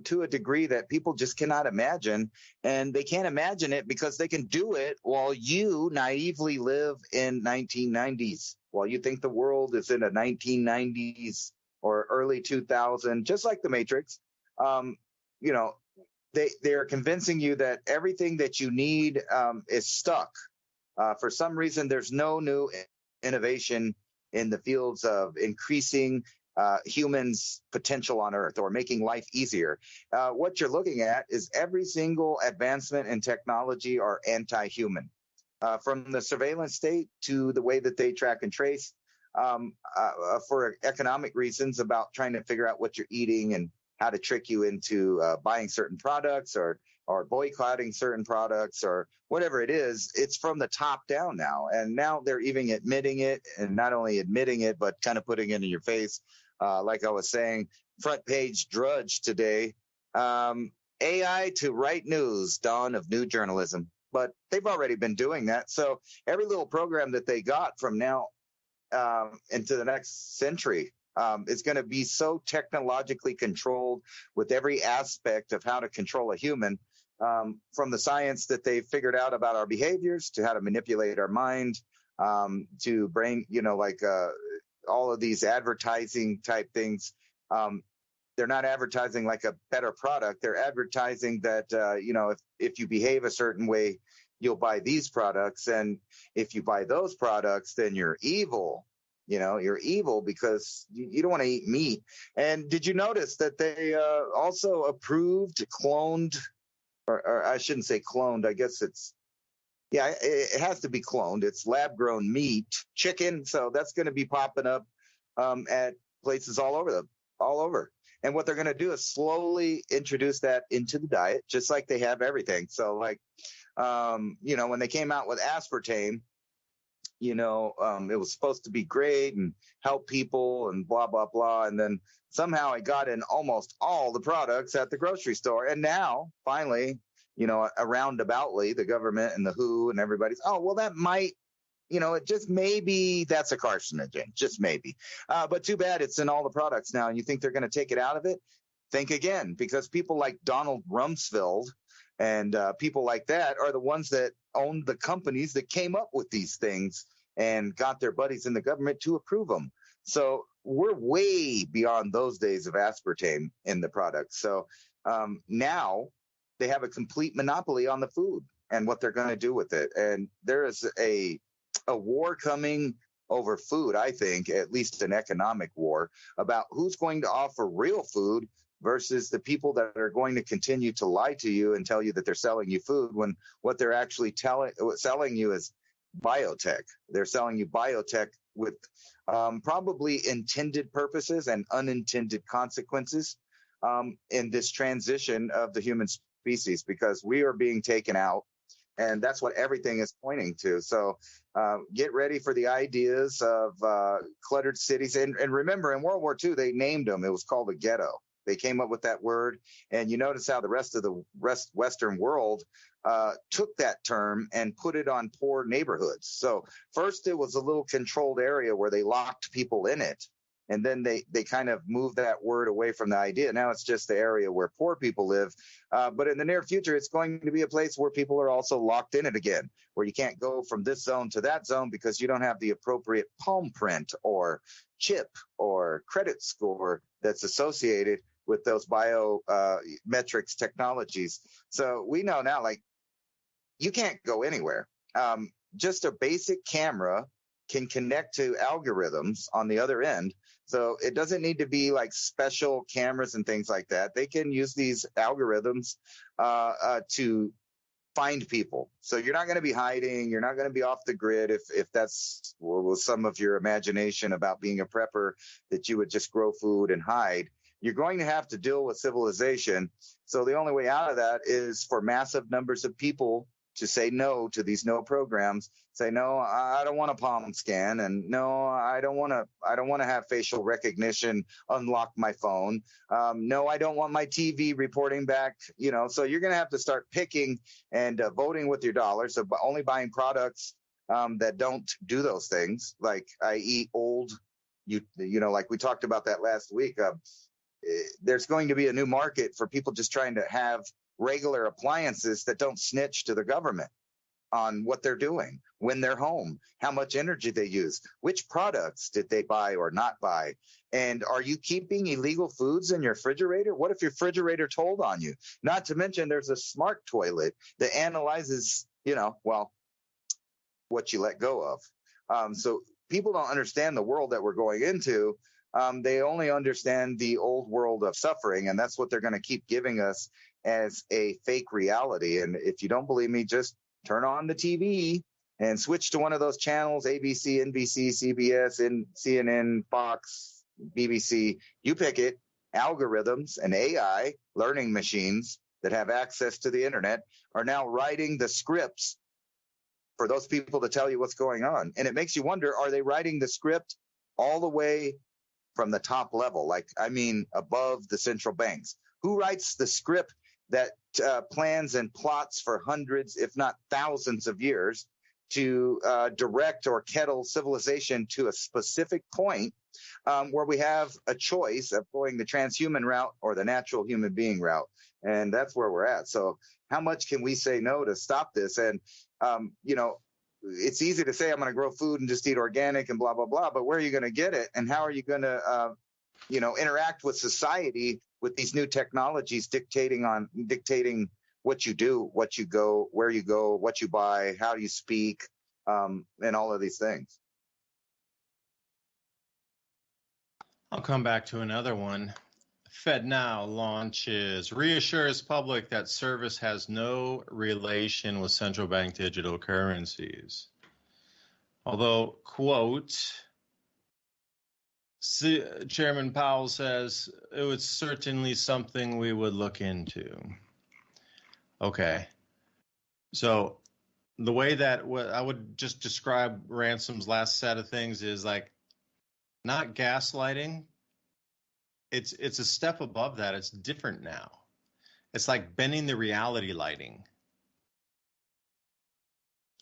to a degree that people just cannot imagine. And they can't imagine it because they can do it while you naively live in 1990s, while you think the world is in a 1990s or early 2000, just like the Matrix. They're convincing you that everything that you need is stuck. For some reason, there's no new innovation in the fields of increasing humans' potential on Earth or making life easier. What you're looking at is every single advancement in technology are anti-human, from the surveillance state to the way that they track and trace for economic reasons about trying to figure out what you're eating and how to trick you into buying certain products or boycotting certain products or whatever it is. It's from the top down now. And now they're even admitting it, and not only admitting it, but kind of putting it in your face. Like I was saying, front page Drudge today, AI to write news, dawn of new journalism. But they've already been doing that. So every little program that they got from now into the next century is going to be so technologically controlled with every aspect of how to control a human, from the science that they figured out about our behaviors to how to manipulate our mind, to brain, all of these advertising type things. They're not advertising like a better product. They're advertising that, if you behave a certain way, you'll buy these products. And if you buy those products, then you're evil. You're evil because you don't want to eat meat. And did you notice that they also approved cloned, or I shouldn't say cloned, I guess it has to be cloned. It's lab-grown meat, chicken. So that's going to be popping up at places all over. And what they're going to do is slowly introduce that into the diet, just like they have everything. So when they came out with aspartame, it was supposed to be great and help people and blah, blah, blah. And then somehow it got in almost all the products at the grocery store. And now, finally, roundaboutly, the government and the WHO and everybody's, that might, it just maybe that's a carcinogen, just maybe. But too bad it's in all the products now. And you think they're going to take it out of it? Think again, because people like Donald Rumsfeld and people like that are the ones that own the companies that came up with these things and got their buddies in the government to approve them. So we're way beyond those days of aspartame in the product. So now they have a complete monopoly on the food and what they're going to do with it. And there is a war coming over food, I think, at least an economic war, about who's going to offer real food versus the people that are going to continue to lie to you and tell you that they're selling you food when what they're actually selling you is biotech. They're selling you biotech with probably intended purposes and unintended consequences in this transition of the human species, because we are being taken out, and that's what everything is pointing to. So get ready for the ideas of cluttered cities. And remember, in World War II, they named them. It was called the ghetto. They came up with that word, and you notice how the rest of the Western world took that term and put it on poor neighborhoods. So first it was a little controlled area where they locked people in it, and then they kind of moved that word away from the idea. Now it's just the area where poor people live. But in the near future, it's going to be a place where people are also locked in it again, where you can't go from this zone to that zone because you don't have the appropriate palm print or chip or credit score that's associated with those biometrics technologies. So we know now, you can't go anywhere. Just a basic camera can connect to algorithms on the other end. So it doesn't need to be like special cameras and things like that. They can use these algorithms to find people. So you're not going to be hiding. You're not going to be off the grid if that's was some of your imagination about being a prepper, that you would just grow food and hide. You're going to have to deal with civilization. So the only way out of that is for massive numbers of people to say no to these no programs. Say no, I don't want a palm scan, and no, I don't want to have facial recognition unlock my phone. No, I don't want my TV reporting back. So you're going to have to start picking and voting with your dollars. So only buying products that don't do those things, like i.e. old. Like we talked about that last week. There's going to be a new market for people just trying to have regular appliances that don't snitch to the government on what they're doing when they're home, how much energy they use, which products did they buy or not buy, and are you keeping illegal foods in your refrigerator? What if your refrigerator told on you? Not to mention there's a smart toilet that analyzes, what you let go of. So people don't understand the world that we're going into. They only understand the old world of suffering, and that's what they're going to keep giving us as a fake reality. And if you don't believe me, just turn on the TV and switch to one of those channels, ABC, NBC, CBS, and CNN, Fox, BBC. You pick it. Algorithms and AI, learning machines that have access to the internet, are now writing the scripts for those people to tell you what's going on. And it makes you wonder, are they writing the script all the way from the top level? Above the central banks. Who writes the script that plans and plots for hundreds, if not thousands of years to direct or kettle civilization to a specific point where we have a choice of going the transhuman route or the natural human being route? And that's where we're at. So how much can we say no to stop this? And, it's easy to say I'm going to grow food and just eat organic and blah, blah, blah. But where are you going to get it? And how are you going to, interact with society with these new technologies dictating what you do, what you go, where you go, what you buy, how you speak, and all of these things? I'll come back to another one. FedNow launches, reassures public that service has no relation with central bank digital currencies. Although, quote, Chairman Powell says it was certainly something we would look into. Okay. So the way that I would just describe Ransom's last set of things is like not gaslighting. It's a step above that. It's different now. It's like bending the reality lighting,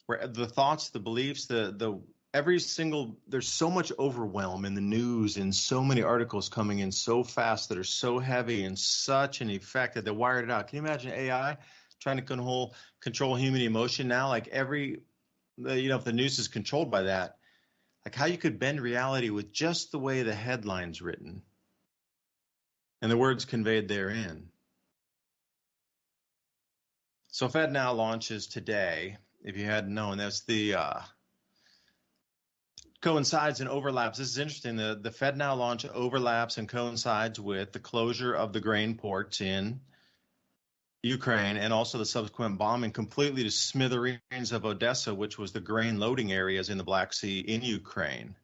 where the thoughts, the beliefs, there's so much overwhelm in the news and so many articles coming in so fast that are so heavy and such an effect that they wired it out. Can you imagine AI trying to control human emotion now? Like if the news is controlled by that, like how you could bend reality with just the way the headline's written and the words conveyed therein. So FedNow launches today. If you hadn't known, that's the coincides and overlaps. This is interesting. The FedNow launch overlaps and coincides with the closure of the grain ports in Ukraine and also the subsequent bombing completely to smithereens of Odessa, which was the grain loading areas in the Black Sea in Ukraine.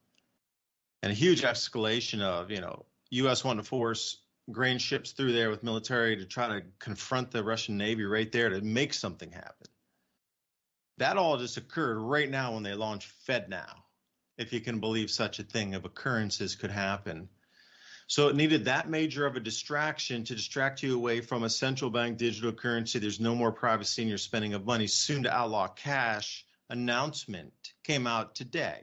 And a huge escalation of, U.S. wanting to force grain ships through there with military to try to confront the Russian Navy right there to make something happen. That all just occurred right now when they launched FedNow, if you can believe such a thing of occurrences could happen. So it needed that major of a distraction to distract you away from a central bank digital currency. There's no more privacy in your spending of money. Soon to outlaw cash announcement came out today.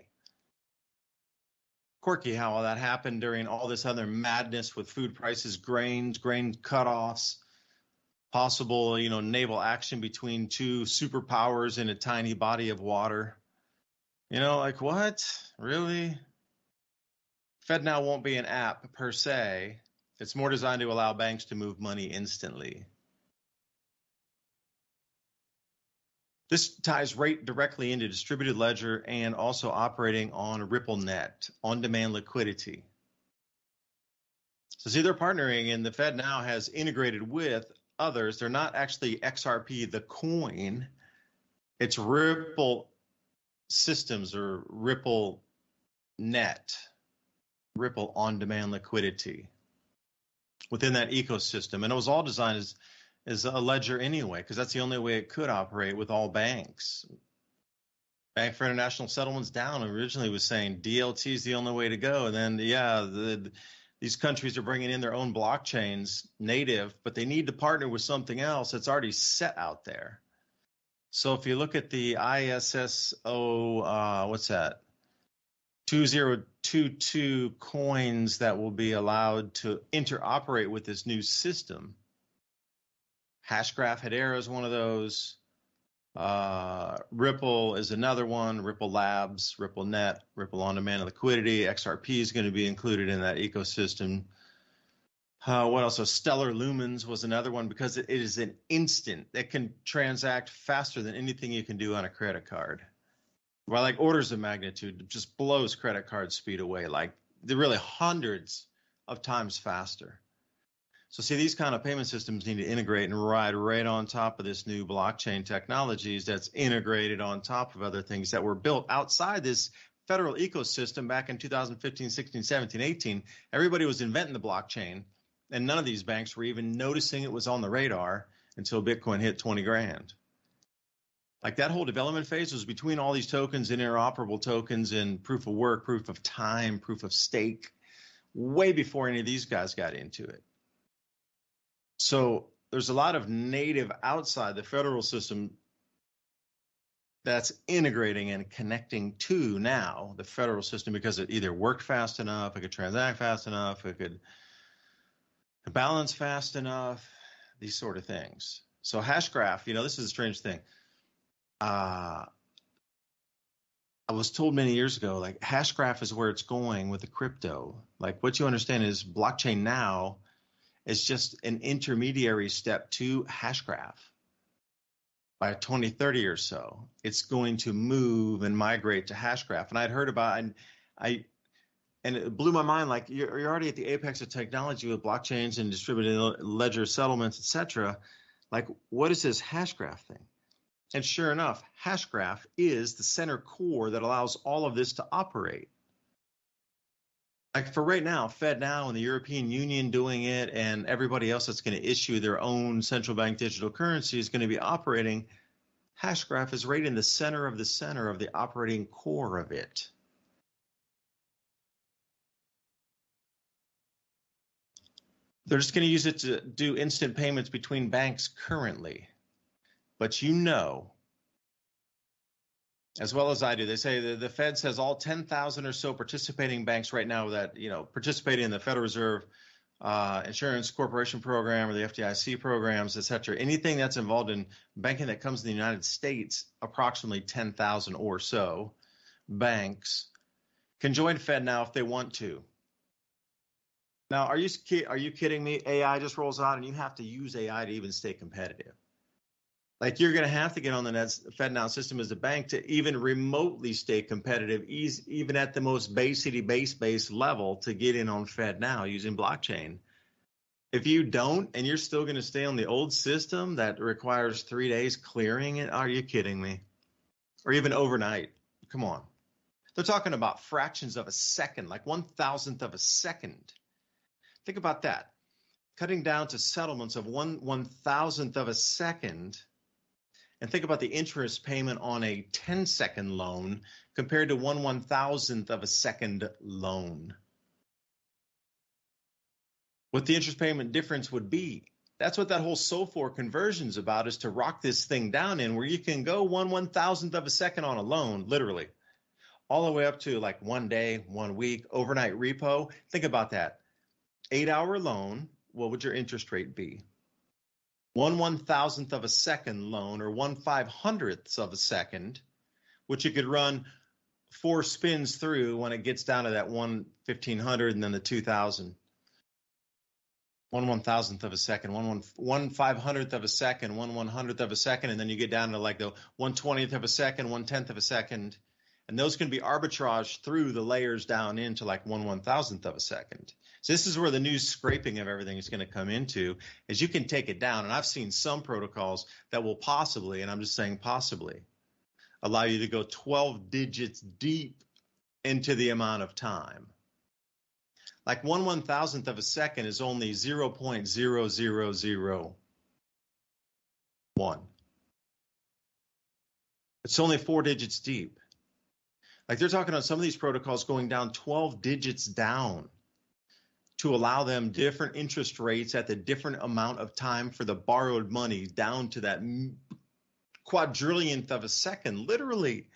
Quirky how all that happened during all this other madness with food prices, grain cutoffs, possible, naval action between two superpowers in a tiny body of water. Like what? Really? FedNow won't be an app per se. It's more designed to allow banks to move money instantly. This ties right directly into distributed ledger and also operating on RippleNet, on-demand liquidity. So see, they're partnering, and the FedNow has integrated with others. They're not actually XRP, the coin. It's Ripple Systems or RippleNet, Ripple on-demand liquidity within that ecosystem. And it was all designed is a ledger anyway, because that's the only way it could operate with all banks. Bank for International Settlements down originally was saying DLT is the only way to go. And then, these countries are bringing in their own blockchains native, but they need to partner with something else that's already set out there. So if you look at the ISSO, what's that? 2022 coins that will be allowed to interoperate with this new system. Hashgraph Hedera is one of those. Ripple is another one. Ripple Labs, Ripple Net, Ripple On Demand Liquidity. XRP is going to be included in that ecosystem. What else? So Stellar Lumens was another one, because it is an instant that can transact faster than anything you can do on a credit card. By like orders of magnitude, it just blows credit card speed away. Like they're really hundreds of times faster. So see, these kind of payment systems need to integrate and ride right on top of this new blockchain technologies that's integrated on top of other things that were built outside this federal ecosystem back in 2015, 16, 17, 18. Everybody was inventing the blockchain, and none of these banks were even noticing it was on the radar until Bitcoin hit 20 grand. Like that whole development phase was between all these tokens, interoperable tokens, and proof of work, proof of time, proof of stake, way before any of these guys got into it. So there's a lot of native outside the federal system that's integrating and connecting to now the federal system, because it either worked fast enough, it could transact fast enough, it could balance fast enough, these sort of things. So Hashgraph, this is a strange thing. I was told many years ago, like Hashgraph is where it's going with the crypto. Like what you understand is blockchain now is just an intermediary step to Hashgraph. By 2030 or so, it's going to move and migrate to Hashgraph. And I'd heard about, and it blew my mind. Like you're already at the apex of technology with blockchains and distributed ledger settlements, etc. Like what is this Hashgraph thing? And sure enough, Hashgraph is the center core that allows all of this to operate. Like for right now, FedNow and the European Union doing it, and everybody else that's going to issue their own central bank digital currency is going to be operating. Hashgraph is right in the center of the operating core of it. They're just going to use it to do instant payments between banks currently. But as well as I do, they say the Fed says all 10,000 or so participating banks right now that, participating in the Federal Reserve Insurance Corporation Program or the FDIC programs, et cetera, anything that's involved in banking that comes in the United States, approximately 10,000 or so banks can join FedNow if they want to. Now, are you kidding me? AI just rolls out and you have to use AI to even stay competitive. Like you're going to have to get on the FedNow system as a bank to even remotely stay competitive, even at the most base level to get in on FedNow using blockchain. If you don't, and you're still going to stay on the old system that requires 3 days clearing it, are you kidding me? Or even overnight? Come on. They're talking about fractions of a second, like 1,000th of a second. Think about that. Cutting down to settlements of 1,000th of a second. And think about the interest payment on a 10-second loan compared to 1/1000th of a second loan. What the interest payment difference would be. That's what that whole SOFR conversion is about, is to rock this thing down in where you can go 1/1000th of a second on a loan, literally, all the way up to like 1 day, 1 week, overnight repo. Think about that. 8-hour loan, what would your interest rate be? 1/1000th of a second loan, or 1/500th of a second, which you could run 4 spins through when it gets down to that 1/1500 and then the 2000. 1/1000th of a second, 1/500th of a second, 1/100th of a second, and then you get down to like the 1/20th of a second, 1/10th of a second, and those can be arbitraged through the layers down into like 1/1000th of a second. So this is where the new scraping of everything is going to come into, is you can take it down. And I've seen some protocols that will possibly, and I'm just saying possibly, allow you to go 12 digits deep into the amount of time. Like 1/1000th of a second is only 0.000 One. It's only 4 digits deep. Like they're talking on some of these protocols going down 12 digits down to allow them different interest rates at the different amount of time for the borrowed money down to that quadrillionth of a second, literally.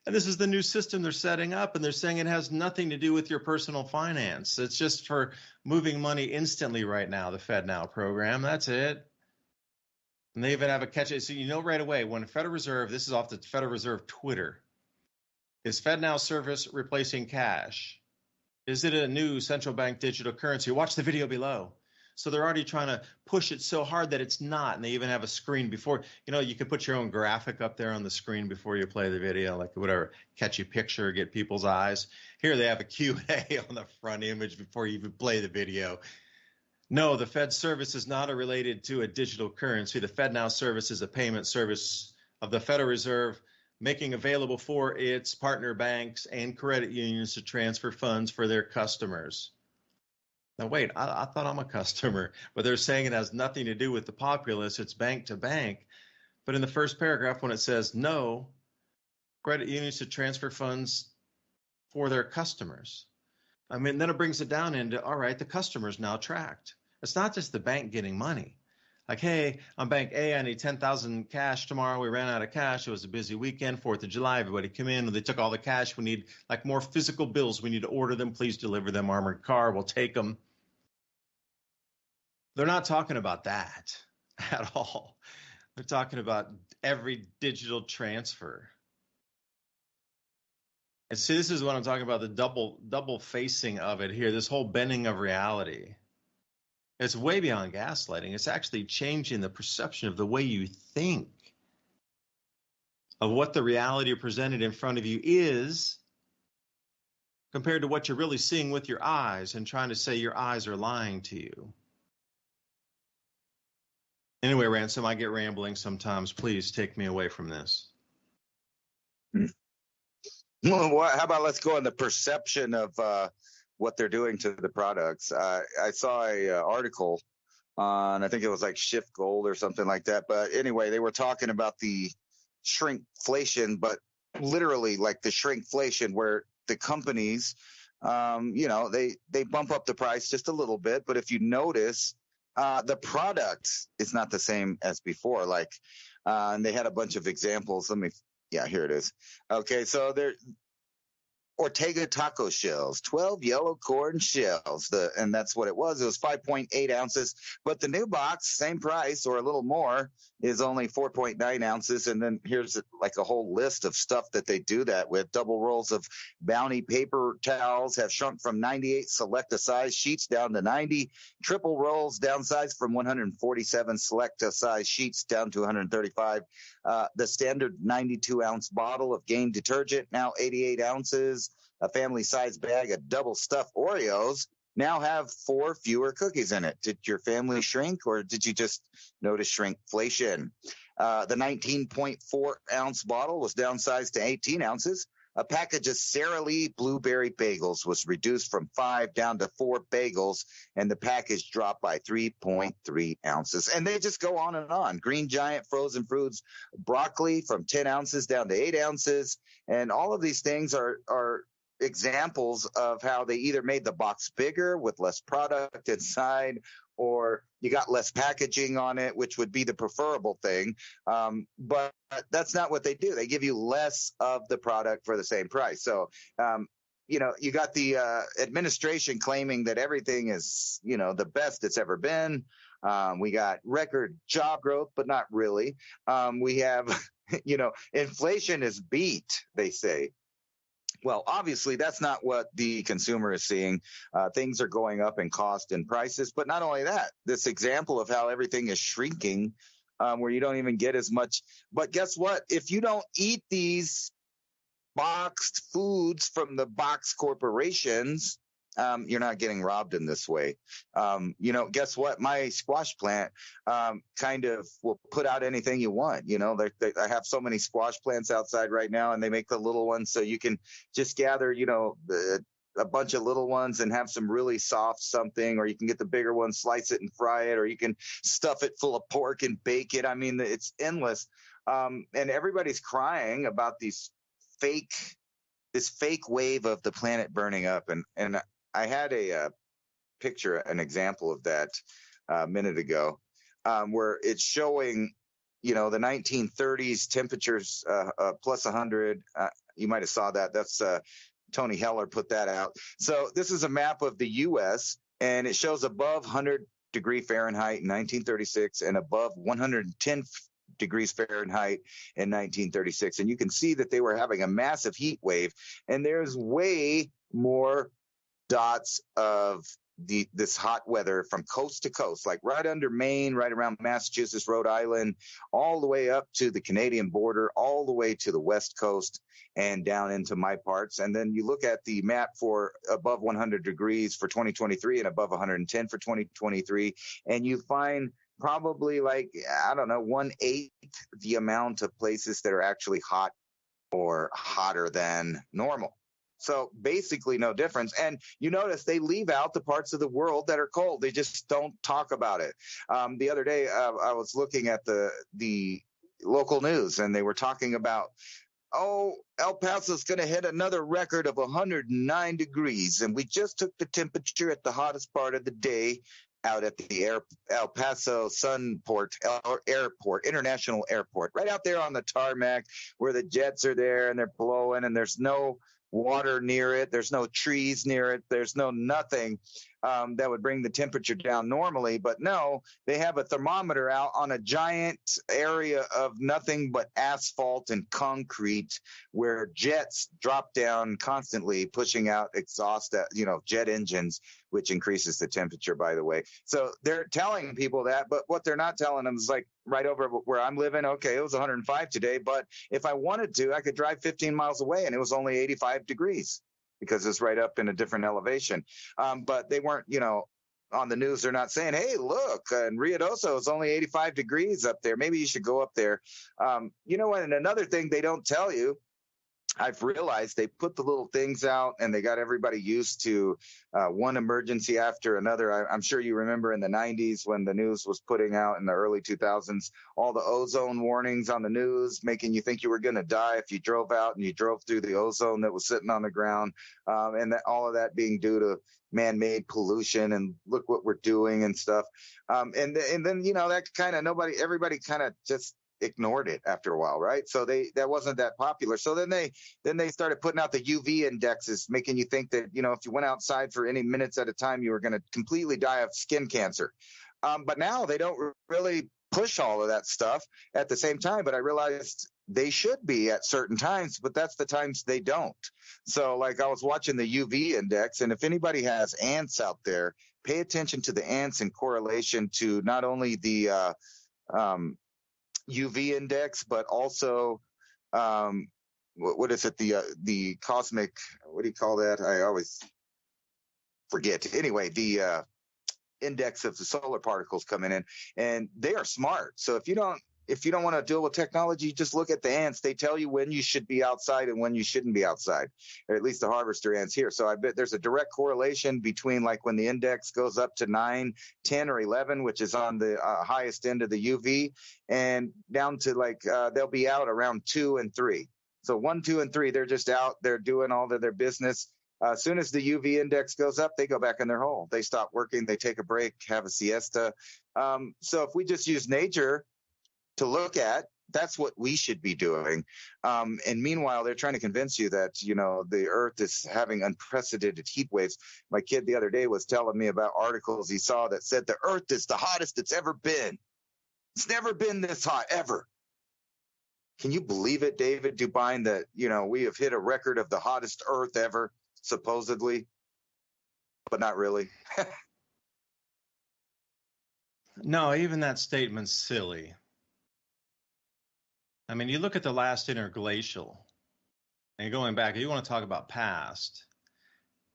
And this is the new system they're setting up, and they're saying it has nothing to do with your personal finance. It's just for moving money instantly right now, the FedNow program. That's it. And they even have a catch. So you know right away when Federal Reserve, this is off the Federal Reserve Twitter, is FedNow service replacing cash? Is it a new central bank digital currency? Watch the video below. So they're already trying to push it so hard that it's not. And they even have a screen before, you could put your own graphic up there on the screen before you play the video, like whatever, catchy picture, get people's eyes. Here they have a Q&A on the front image before you even play the video. No, the Fed service is not related to a digital currency. The FedNow service is a payment service of the Federal Reserve, making available for its partner banks and credit unions to transfer funds for their customers. Now, wait, I thought I'm a customer, but they're saying it has nothing to do with the populace. It's bank to bank. But in the first paragraph, when it says no, credit unions to transfer funds for their customers, then it brings it down into, all right, the customer's now tracked. It's not just the bank getting money. Like, hey, I'm Bank A, I need 10,000 cash tomorrow. We ran out of cash. It was a busy weekend, 4th of July. Everybody come in. They took all the cash. We need more physical bills. We need to order them. Please deliver them. Armored car. We'll take them. They're not talking about that at all. They're talking about every digital transfer. And see, this is what I'm talking about, the double facing of it here, this whole bending of reality. It's way beyond gaslighting. It's actually changing the perception of the way you think of what the reality presented in front of you is compared to what you're really seeing with your eyes and trying to say your eyes are lying to you. Anyway, Ransom, I get rambling sometimes. Please take me away from this. Well, how about let's go on the perception of what they're doing to the products. I saw a article on, I think it was like Shift Gold or something like that. But anyway, they were talking about the shrinkflation, but literally like the shrinkflation where the companies, they bump up the price just a little bit. But if you notice, the product is not the same as before. And they had a bunch of examples. Here it is. Okay, so Ortega taco shells, 12 yellow corn shells, and that's what it was. It was 5.8 ounces, but the new box, same price or a little more, is only 4.9 ounces. And then here's like a whole list of stuff that they do that with. Double rolls of Bounty paper towels have shrunk from 98 select a size sheets down to 90. Triple rolls downsized from 147 select a size sheets down to 135. The standard 92-ounce bottle of Gain detergent, now 88 ounces. A family-size bag of double-stuffed Oreos now have 4 fewer cookies in it. Did your family shrink, or did you just notice shrinkflation? The 19.4-ounce bottle was downsized to 18 ounces. A package of Sara Lee blueberry bagels was reduced from 5 down to 4 bagels, and the package dropped by 3.3 ounces. And they just go on and on. Green Giant frozen foods, broccoli from 10 ounces down to 8 ounces. And all of these things are examples of how they either made the box bigger with less product inside, or you got less packaging on it, which would be the preferable thing. But that's not what they do. They give you less of the product for the same price. So, you got the administration claiming that everything is, the best it's ever been. We got record job growth, but not really. We have, inflation is beat, they say. Well, obviously, that's not what the consumer is seeing. Things are going up in cost and prices. But not only that, this example of how everything is shrinking, where you don't even get as much. But guess what? If you don't eat these boxed foods from the box corporations, you're not getting robbed in this way. Guess what? My squash plant kind of will put out anything you want. I have so many squash plants outside right now, and they make the little ones so you can just gather, a bunch of little ones and have some really soft something, or you can get the bigger one, slice it and fry it, or you can stuff it full of pork and bake it. I mean, it's endless. And everybody's crying about this fake wave of the planet burning up. And I had a picture, an example of that a minute ago, where it's showing, the 1930s temperatures plus 100. You might have saw that. That's Tony Heller put that out. So this is a map of the U.S., and it shows above 100 degree Fahrenheit in 1936 and above 110 degrees Fahrenheit in 1936. And you can see that they were having a massive heat wave, and there's way more dots of this hot weather from coast to coast, like right under Maine, right around Massachusetts, Rhode Island, all the way up to the Canadian border, all the way to the West Coast and down into my parts. And then you look at the map for above 100 degrees for 2023 and above 110 for 2023, and you find probably 1/8 the amount of places that are actually hot or hotter than normal. So basically no difference. And you notice they leave out the parts of the world that are cold. They just don't talk about it. The other day, I was looking at the local news, and they were talking about, El Paso's going to hit another record of 109 degrees. And we just took the temperature at the hottest part of the day out at the El Paso Sunport Airport, International Airport, right out there on the tarmac where the jets are there and they're blowing, and there's no water near it. There's no trees near it. There's no nothing that would bring the temperature down normally. But no, they have a thermometer out on a giant area of nothing but asphalt and concrete where jets drop down constantly, pushing out exhaust, jet engines, which increases the temperature, by the way. So they're telling people that, but what they're not telling them is like right over where I'm living. Okay, it was 105 today, but if I wanted to, I could drive 15 miles away and it was only 85 degrees because it's right up in a different elevation. But they weren't, on the news, they're not saying, hey, look, in Ruidoso, it's only 85 degrees up there. Maybe you should go up there. You know what? And another thing they don't tell you, I've realized they put the little things out and they got everybody used to one emergency after another. I'm sure you remember in the 90s when the news was putting out in the early 2000s, all the ozone warnings on the news, making you think you were going to die if you drove out and you drove through the ozone that was sitting on the ground. And that all of that being due to man-made pollution and look what we're doing and stuff. And then, that kind of everybody kind of just ignored it after a while, right? So that wasn't that popular. So then they started putting out the UV indexes, making you think that, if you went outside for any minutes at a time, you were going to completely die of skin cancer. But now they don't really push all of that stuff at the same time. But I realized they should be at certain times, but that's the times they don't. So like I was watching the UV index, and if anybody has ants out there, pay attention to the ants in correlation to not only the UV index, but also what is it? The cosmic, what do you call that? I always forget. Anyway, the index of the solar particles coming in, and they are smart. So if you don't want to deal with technology, just look at the ants. They tell you when you should be outside and when you shouldn't be outside, or at least the harvester ants here. So I bet there's a direct correlation between like when the index goes up to 9, 10, or 11, which is on the highest end of the UV, and down to like they'll be out around 2 and 3. So 1, 2, and 3, they're just out. They're doing all of their business. As soon as the UV index goes up, they go back in their hole. They stop working. They take a break, have a siesta. So if we just use nature to look at, that's what we should be doing. And meanwhile, they're trying to convince you that, the earth is having unprecedented heat waves. My kid the other day was telling me about articles he saw that said the earth is the hottest it's ever been. It's never been this hot ever. Can you believe it, David DuByne, that, we have hit a record of the hottest earth ever, supposedly, but not really? No, even that statement's silly. I mean, you look at the last interglacial, and going back, you want to talk about past.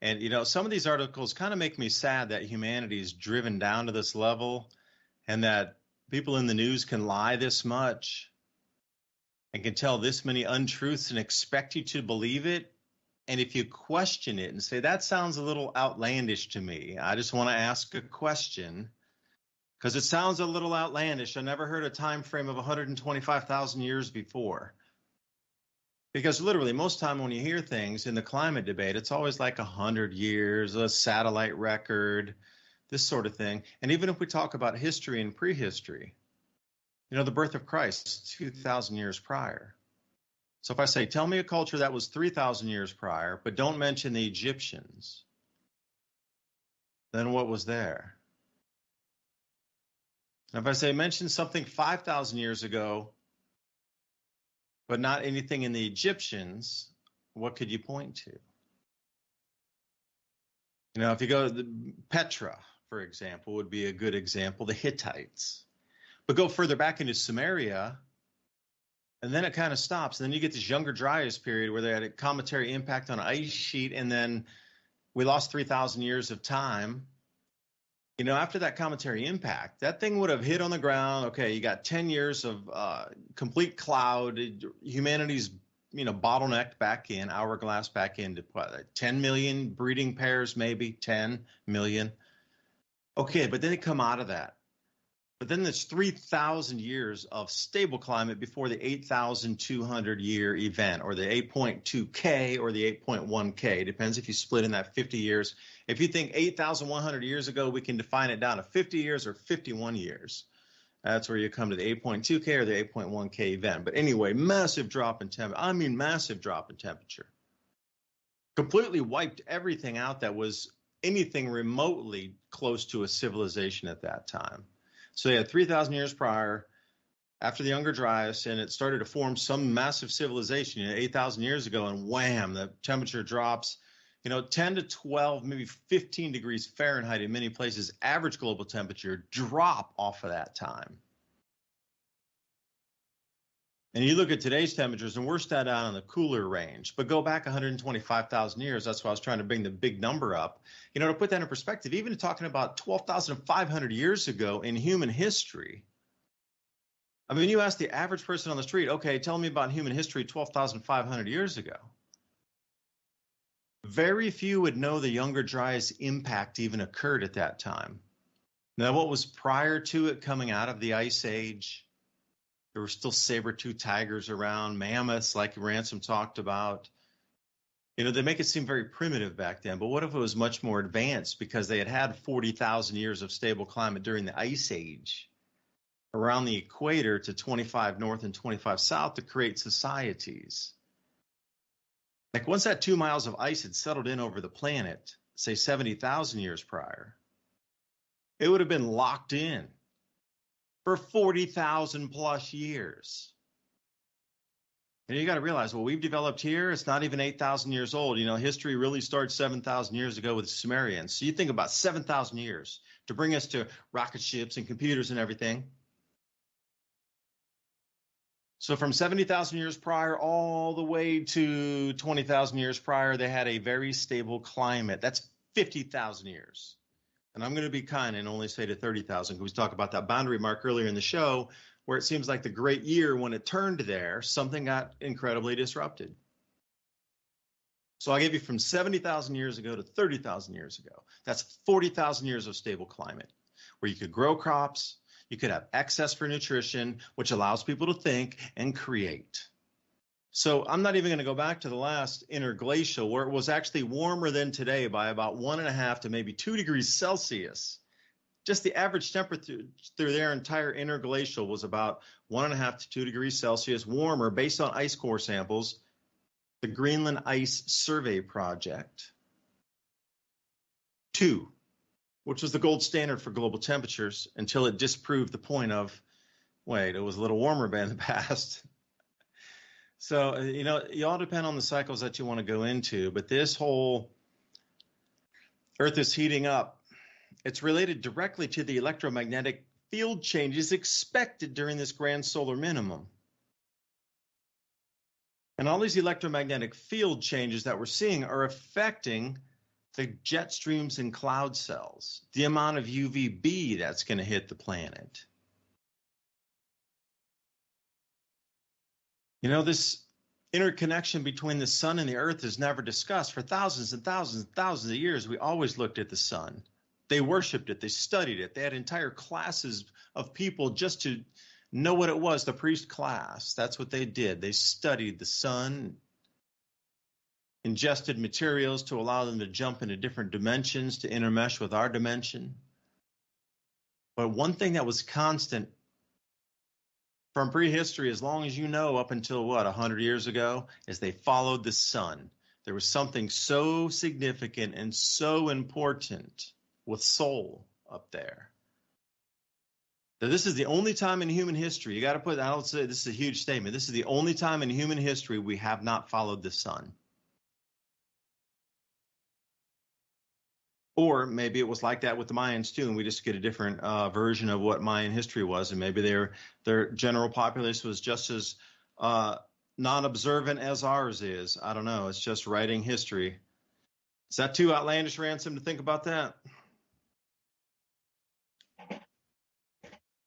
And, some of these articles kind of make me sad that humanity's driven down to this level and that people in the news can lie this much and can tell this many untruths and expect you to believe it. And if you question it and say, that sounds a little outlandish to me, I just want to ask a question because it sounds a little outlandish. I never heard a time frame of 125,000 years before. Because literally most time when you hear things in the climate debate, it's always like 100 years, a satellite record, this sort of thing. And even if we talk about history and prehistory, you know, the birth of Christ, 2,000 years prior. So if I say, tell me a culture that was 3,000 years prior, but don't mention the Egyptians, then what was there? And if I say, mention something 5,000 years ago, but not anything in the Egyptians, what could you point to? You know, if you go to Petra, for example, would be a good example, the Hittites. But go further back into Samaria, and then it kind of stops. And then you get this Younger Dryas period where they had a cometary impact on an ice sheet, and then we lost 3,000 years of time. You know, after that cometary impact, that thing would have hit on the ground. Okay, you got 10 years of complete cloud. Humanity's, you know, bottlenecked back in, hourglass back into what, 10 million breeding pairs, maybe 10 million. Okay, but then they come out of that. But then there's 3,000 years of stable climate before the 8,200 year event, or the 8.2K or the 8.1K. Depends if you split in that 50 years. If you think 8,100 years ago, we can define it down to 50 years or 51 years. That's where you come to the 8.2K or the 8.1K event. But anyway, massive drop in temperature. I mean, massive drop in temperature. Completely wiped everything out that was anything remotely close to a civilization at that time. So you had 3,000 years prior, after the Younger Dryas, and it started to form some massive civilization, you know, 8,000 years ago, and wham, the temperature drops, you know, 10 to 12, maybe 15 degrees Fahrenheit in many places, average global temperature drop off of that time. And you look at today's temperatures, and we're still down in the cooler range, but go back 125,000 years. That's why I was trying to bring the big number up. You know, to put that in perspective, even talking about 12,500 years ago in human history. I mean, you ask the average person on the street, okay, tell me about human history 12,500 years ago. Very few would know the Younger Dryas impact even occurred at that time. Now, what was prior to it coming out of the Ice Age? There were still saber-toothed tigers around, mammoths like Ransom talked about. You know, they make it seem very primitive back then, but what if it was much more advanced because they had had 40,000 years of stable climate during the Ice Age around the equator to 25 north and 25 south to create societies. Like once that 2 miles of ice had settled in over the planet, say 70,000 years prior, it would have been locked in for 40,000 plus years. And you got to realize what we've developed here, it's not even 8,000 years old. You know, history really starts 7,000 years ago with the Sumerians. So you think about 7,000 years to bring us to rocket ships and computers and everything. So from 70,000 years prior all the way to 20,000 years prior, they had a very stable climate. That's 50,000 years. And I'm going to be kind and only say to 30,000 because we talked about that boundary mark earlier in the show where it seems like the great year when it turned there, something got incredibly disrupted. So I gave you from 70,000 years ago to 30,000 years ago. That's 40,000 years of stable climate where you could grow crops, you could have excess for nutrition, which allows people to think and create. So I'm not even going to go back to the last interglacial where it was actually warmer than today by about 1.5 to maybe 2 degrees Celsius. Just the average temperature through their entire interglacial was about 1.5 to 2 degrees Celsius warmer based on ice core samples, the Greenland Ice Survey Project. 2, which was the gold standard for global temperatures until it disproved the point of, wait, it was a little warmer in the past. So, you know, you all depend on the cycles that you want to go into, but this whole Earth is heating up. It's related directly to the electromagnetic field changes expected during this grand solar minimum. And all these electromagnetic field changes that we're seeing are affecting the jet streams and cloud cells, the amount of UVB that's going to hit the planet. You know, this interconnection between the sun and the earth is never discussed. For thousands and thousands and thousands of years, we always looked at the sun. They worshiped it. They studied it. They had entire classes of people just to know what it was, the priest class. That's what they did. They studied the sun, ingested materials to allow them to jump into different dimensions, to intermesh with our dimension. But one thing that was constant from prehistory, as long as you know, up until 100 years ago, is they followed the sun. There was something so significant and so important with soul up there. So this is the only time in human history, you got to put, I don't say this is a huge statement, this is the only time in human history we have not followed the sun. Or maybe it was like that with the Mayans too, and we just get a different version of what Mayan history was, and maybe their general populace was just as non-observant as ours is. I don't know. It's just writing history. Is that too outlandish, Ransom, to think about that?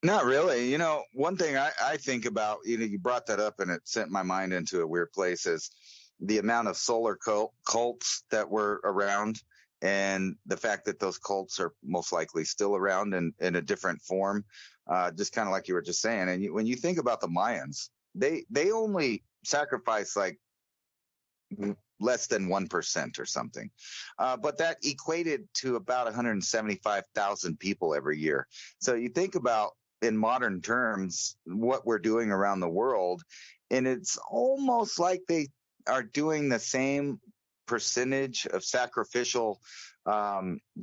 Not really. One thing I think about, you brought that up and it sent my mind into a weird place, is the amount of solar cults that were around. And the fact that those cults are most likely still around in a different form, just kind of like you were just saying. And when you think about the Mayans, they only sacrifice like less than 1% or something. But that equated to about 175,000 people every year. So you think about, in modern terms, what we're doing around the world, and it's almost like they are doing the same percentage of sacrificial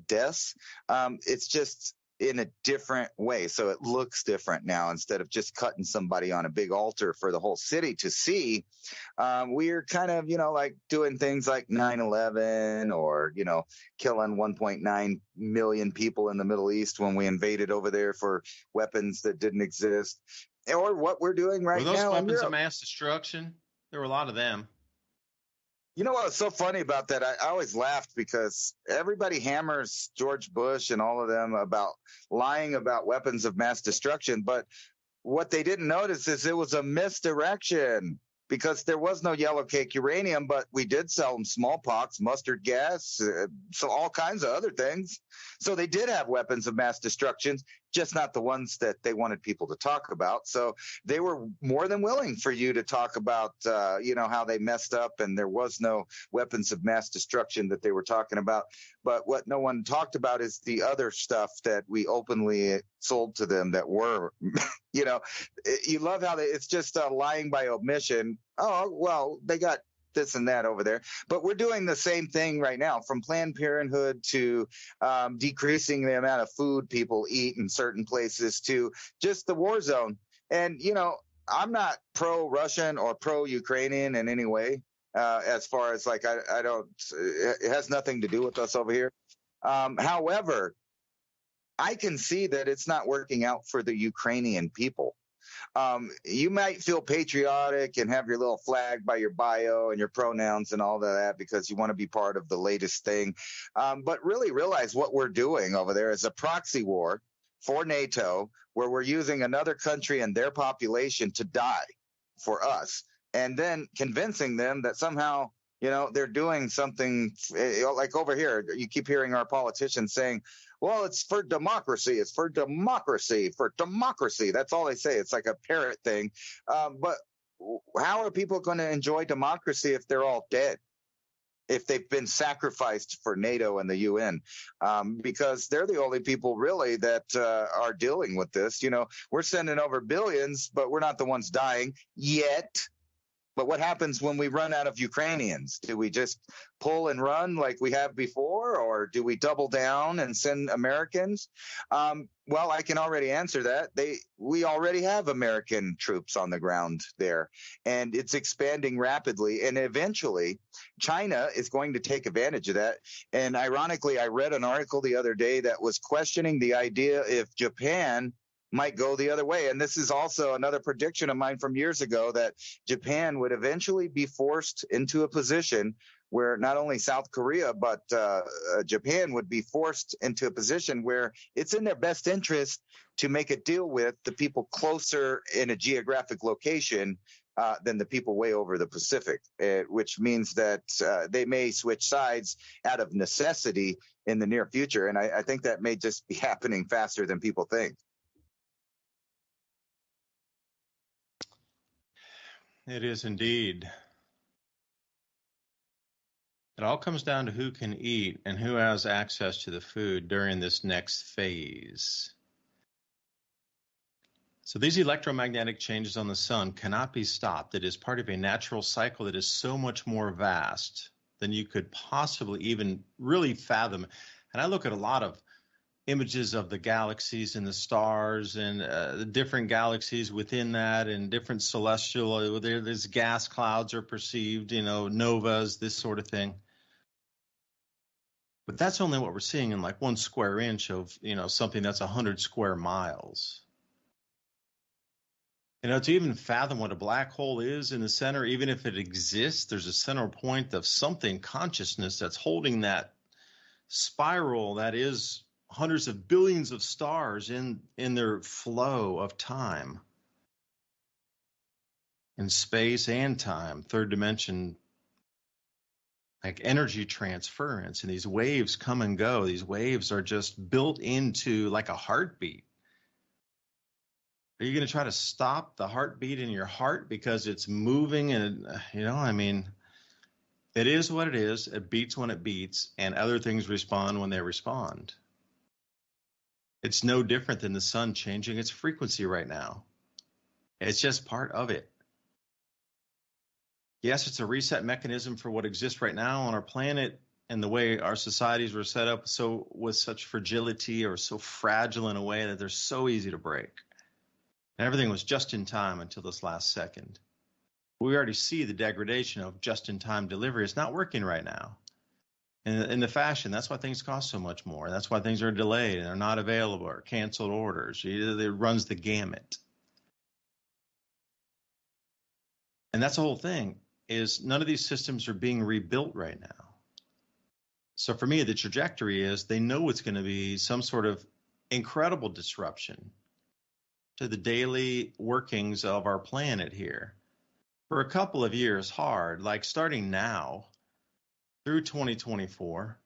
deaths. It's just in a different way. So it looks different now. Instead of just cutting somebody on a big altar for the whole city to see, we're kind of, like doing things like 9/11 or, killing 1.9 million people in the Middle East when we invaded over there for weapons that didn't exist. Or what we're doing right now. Were those weapons of mass destruction? There were a lot of them. You know what's so funny about that? I always laughed because everybody hammers George Bush and all of them about lying about weapons of mass destruction. But what they didn't notice is it was a misdirection, because there was no yellow cake uranium, but we did sell them smallpox, mustard gas, so all kinds of other things. So they did have weapons of mass destruction, just not the ones that they wanted people to talk about. So they were more than willing for you to talk about, how they messed up and there was no weapons of mass destruction that they were talking about. But what no one talked about is the other stuff that we openly sold to them that were, you love how it's just lying by omission. Oh, well, they got this and that over there. But we're doing the same thing right now, from Planned Parenthood to decreasing the amount of food people eat in certain places to just the war zone. And, I'm not pro-Russian or pro-Ukrainian in any way, as far as like, I don't, it has nothing to do with us over here. However, I can see that it's not working out for the Ukrainian people. You might feel patriotic and have your little flag by your bio and your pronouns and all of that because you want to be part of the latest thing. But really realize what we're doing over there is a proxy war for NATO, where we're using another country and their population to die for us, and then convincing them that somehow, they're doing something like over here. You keep hearing our politicians saying, well, it's for democracy. It's for democracy, for democracy. That's all they say. It's like a parrot thing. But how are people going to enjoy democracy if they're all dead? If they've been sacrificed for NATO and the UN, because they're the only people really that are dealing with this. We're sending over billions, but we're not the ones dying yet. But what happens when we run out of Ukrainians? Do we just pull and run like we have before, or do we double down and send Americans? Well, I can already answer that. We already have American troops on the ground there, and it's expanding rapidly. And eventually, China is going to take advantage of that. And ironically, I read an article the other day that was questioning the idea if Japan might go the other way. And this is also another prediction of mine from years ago, that Japan would eventually be forced into a position where not only South Korea, but Japan would be forced into a position where it's in their best interest to make a deal with the people closer in a geographic location than the people way over the Pacific, which means that they may switch sides out of necessity in the near future. And I think that may just be happening faster than people think. It is indeed. It all comes down to who can eat and who has access to the food during this next phase. So these electromagnetic changes on the sun cannot be stopped. It is part of a natural cycle that is so much more vast than you could possibly even really fathom. And I look at a lot of images of the galaxies and the stars and the different galaxies within that and different celestial, there's gas clouds are perceived, novas, this sort of thing. But that's only what we're seeing in like 1 square inch of, something that's 100 square miles. To even fathom what a black hole is in the center, even if it exists, there's a center point of something, consciousness, that's holding that spiral that is hundreds of billions of stars in their flow of time, in space and time, third dimension, like energy transference, and these waves come and go. These waves are just built into like a heartbeat. Are you going to try to stop the heartbeat in your heart because it's moving? And, it is what it is. It beats when it beats, and other things respond when they respond. It's no different than the sun changing its frequency right now. It's just part of it. Yes, it's a reset mechanism for what exists right now on our planet and the way our societies were set up with such fragility, or so fragile in a way that they're so easy to break. And everything was just in time until this last second. We already see the degradation of just-in-time delivery. It's not working right now. In the fashion, that's why things cost so much more. That's why things are delayed and are not available or canceled orders. It runs the gamut. And that's the whole thing, is none of these systems are being rebuilt right now. So for me, the trajectory is they know it's going to be some sort of incredible disruption to the daily workings of our planet here for a couple of years hard, like starting now through 2024.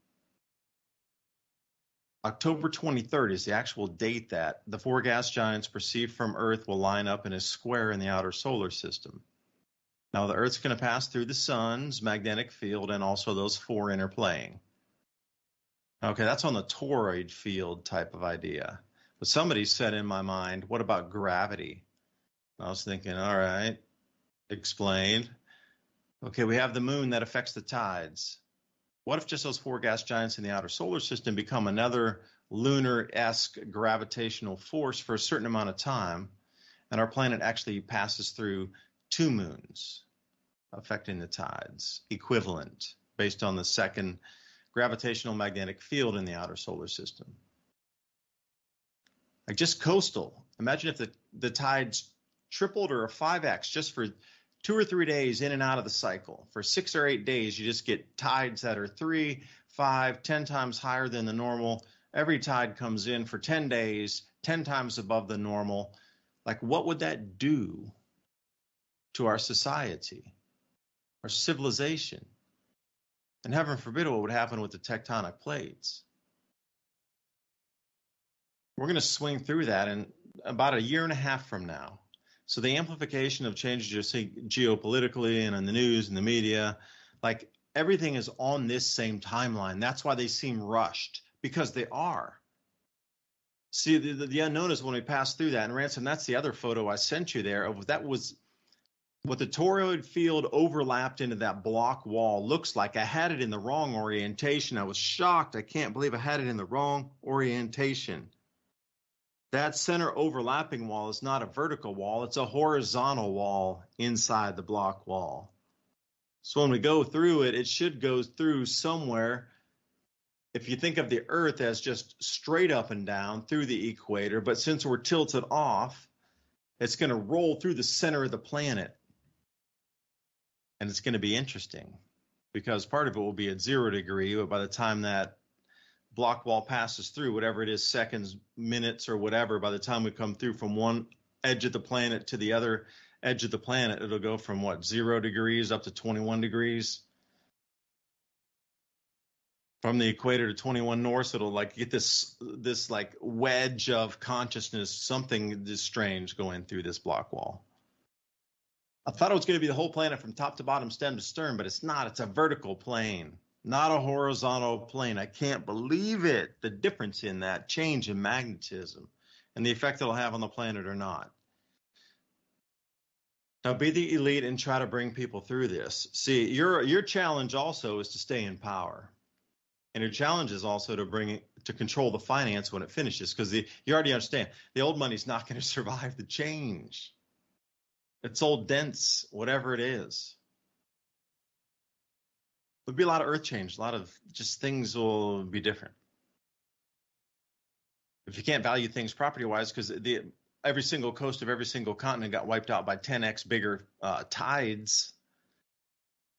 October 23rd is the actual date that the 4 gas giants perceived from Earth will line up in a square in the outer solar system. Now, the Earth's going to pass through the sun's magnetic field and also those 4 interplaying. Okay, that's on the toroid field type of idea. But somebody said in my mind, what about gravity? I was thinking, all right, explain. Okay, we have the moon that affects the tides. What if just those 4 gas giants in the outer solar system become another lunar-esque gravitational force for a certain amount of time, and our planet actually passes through 2 moons affecting the tides, equivalent, based on the second gravitational magnetic field in the outer solar system? Like just coastal. Imagine if the tides tripled or a 5x just for 2 or 3 days in and out of the cycle. For 6 or 8 days, you just get tides that are 3, 5, 10 times higher than the normal. Every tide comes in for 10 days, 10 times above the normal. Like, what would that do to our society, our civilization? And heaven forbid what would happen with the tectonic plates. We're going to swing through that in about 1.5 years from now. So the amplification of changes you see geopolitically and in the news and the media, like everything is on this same timeline. That's why they seem rushed, because they are. See, the unknown is when we pass through that. And Ransom, that's the other photo I sent you there. That was what the toroid field overlapped into that block wall looks like. I had it in the wrong orientation. I was shocked. I can't believe I had it in the wrong orientation. That center overlapping wall is not a vertical wall. It's a horizontal wall inside the block wall. So when we go through it, it should go through somewhere. If you think of the Earth as just straight up and down through the equator, but since we're tilted off, it's going to roll through the center of the planet. And it's going to be interesting because part of it will be at 0 degree, but by the time that block wall passes through, whatever it is, seconds, minutes, or whatever, by the time we come through from one edge of the planet to the other edge of the planet, it'll go from 0 degrees up to 21 degrees. From the equator to 21 north, it'll like get this like wedge of consciousness, something this strange going through this block wall. I thought it was going to be the whole planet from top to bottom, stem to stern, but it's not. It's a vertical plane, not a horizontal plane. I can't believe it. The difference in that change in magnetism and the effect it'll have on the planet or not. Now, be the elite and try to bring people through this. See, your challenge also is to stay in power. And your challenge is also to control the finance when it finishes, because you already understand the old money's not going to survive the change. It's old dense, whatever it is. There'll be a lot of earth change, a lot of just things will be different. If you can't value things property-wise, because every single coast of every single continent got wiped out by 10x bigger tides,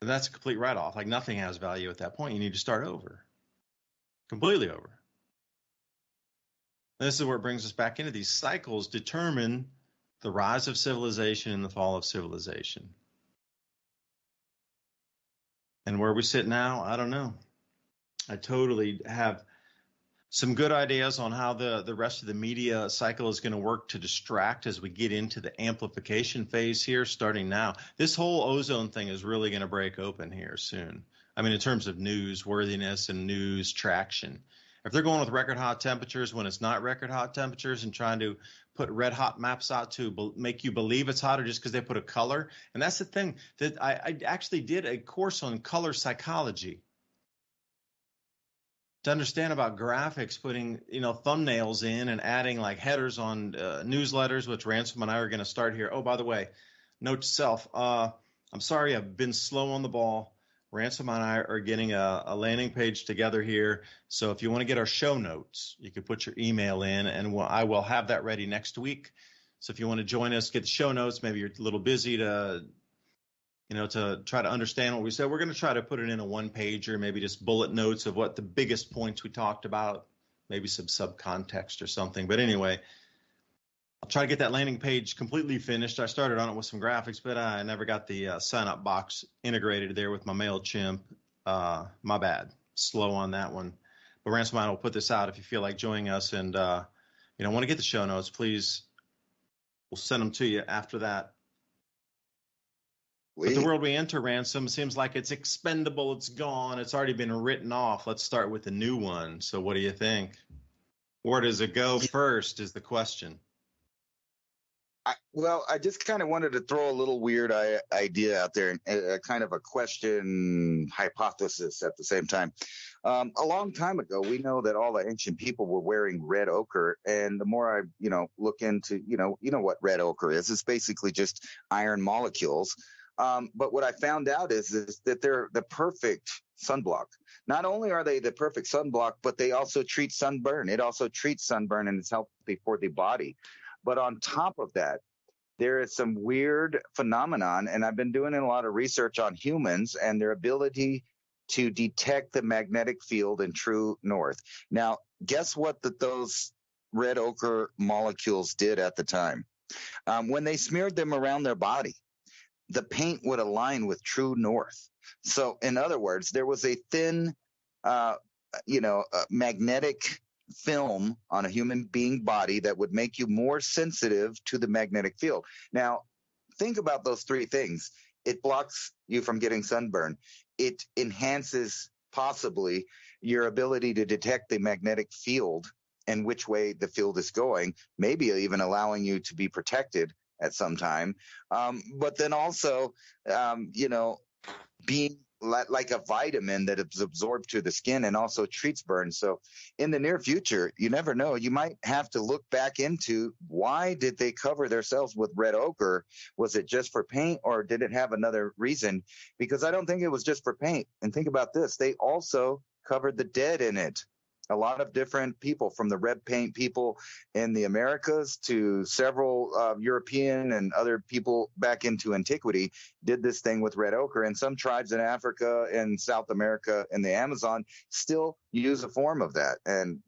that's a complete write-off. Like nothing has value at that point. You need to start over. Completely over. And this is where it brings us back into these cycles determine the rise of civilization and the fall of civilization. And where we sit now, I don't know. I totally have some good ideas on how the rest of the media cycle is going to work to distract as we get into the amplification phase here starting now. This whole ozone thing is really going to break open here soon. I mean, in terms of news worthiness and news traction. If they're going with record hot temperatures when it's not record hot temperatures and trying to put red hot maps out to make you believe it's hotter just because they put a color. And that's the thing that I actually did a course on color psychology to understand about graphics, putting, thumbnails in and adding like headers on newsletters, which Ransom and I are going to start here. Oh, by the way, note to self, I'm sorry, I've been slow on the ball. Ransom and I are getting a landing page together here. So if you want to get our show notes, you can put your email in and I will have that ready next week. So if you want to join us, get the show notes, maybe you're a little busy to try to understand what we said. We're going to try to put it in a one pager, maybe just bullet notes of what the biggest points we talked about, maybe some subcontext or something. But anyway, I'll try to get that landing page completely finished. I started on it with some graphics, but I never got the sign-up box integrated there with my MailChimp. My bad. Slow on that one. But Ransom and I will put this out if you feel like joining us and want to get the show notes, please. We'll send them to you after that. But the world we enter, Ransom, seems like it's expendable. It's gone. It's already been written off. Let's start with the new one. So what do you think? Where does it go first is the question. I just kind of wanted to throw a little weird idea out there, and kind of a question hypothesis at the same time. A long time ago, we know that all the ancient people were wearing red ochre, and the more I, look into, what red ochre is, it's basically just iron molecules. But what I found out is that they're the perfect sunblock. Not only are they the perfect sunblock, but they also treat sunburn. It also treats sunburn, and it's healthy for the body. But on top of that, there is some weird phenomenon, and I've been doing a lot of research on humans and their ability to detect the magnetic field in true north. Now, guess what those red ochre molecules did at the time? When they smeared them around their body, the paint would align with true north. So, in other words, there was a thin, magnetic film on a human being body that would make you more sensitive to the magnetic field. Now, think about those three things. It blocks you from getting sunburn. It enhances possibly your ability to detect the magnetic field and which way the field is going, maybe even allowing you to be protected at some time. But then also, being like a vitamin that is absorbed to the skin and also treats burn. So in the near future, you never know. You might have to look back into why did they cover themselves with red ochre? Was it just for paint, or did it have another reason? Because I don't think it was just for paint. And think about this. They also covered the dead in it. A lot of different people, from the red paint people in the Americas to several European and other people back into antiquity, did this thing with red ochre. And some tribes in Africa and South America and the Amazon still use a form of that. And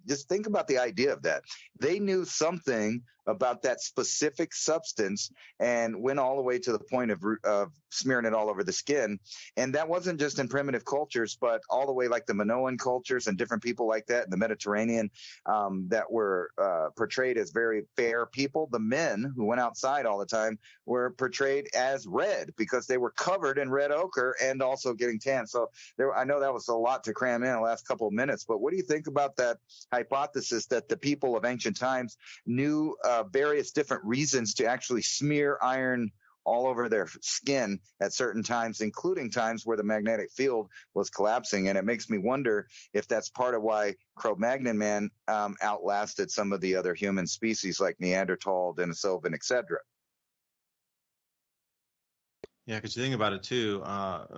just think about the idea of that. They knew something about that specific substance and went all the way to the point of smearing it all over the skin. And that wasn't just in primitive cultures, but all the way like the Minoan cultures and different people like that in the Mediterranean that were portrayed as very fair people. The men who went outside all the time were portrayed as red because they were covered in red ochre and also getting tan. So I know that was a lot to cram in the last couple of minutes, but what do you think about that hypothesis that the people of ancient times knew various different reasons to actually smear iron all over their skin at certain times, including times where the magnetic field was collapsing? And it makes me wonder if that's part of why Cro-Magnon man outlasted some of the other human species like Neanderthal, Denisovan, etc. Yeah, because you think about it too,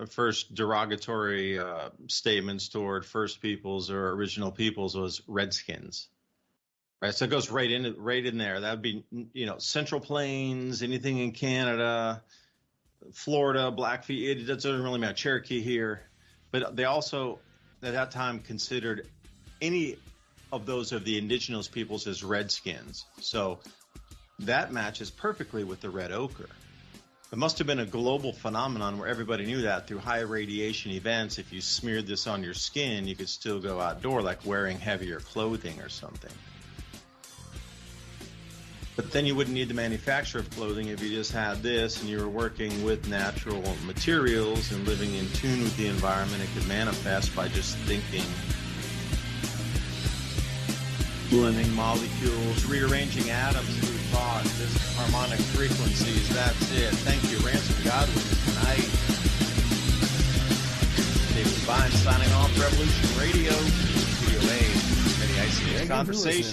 first derogatory statements toward first peoples or original peoples was redskins. Right, so it goes right in there. That would be, Central Plains, anything in Canada, Florida, Blackfeet. It doesn't really matter. Cherokee here, but they also at that time considered any of those of the indigenous peoples as redskins. So that matches perfectly with the red ochre. It must have been a global phenomenon where everybody knew that through high radiation events. If you smeared this on your skin, you could still go outdoor, like wearing heavier clothing or something. But then you wouldn't need the manufacturer of clothing if you just had this and you were working with natural materials and living in tune with the environment. It could manifest by just thinking, blending molecules, rearranging atoms through thought, just harmonic frequencies. That's it. Thank you, Ransom Godwin, tonight. DuByne signing off, Revolution Radio, Studio A, many ICH Conversation.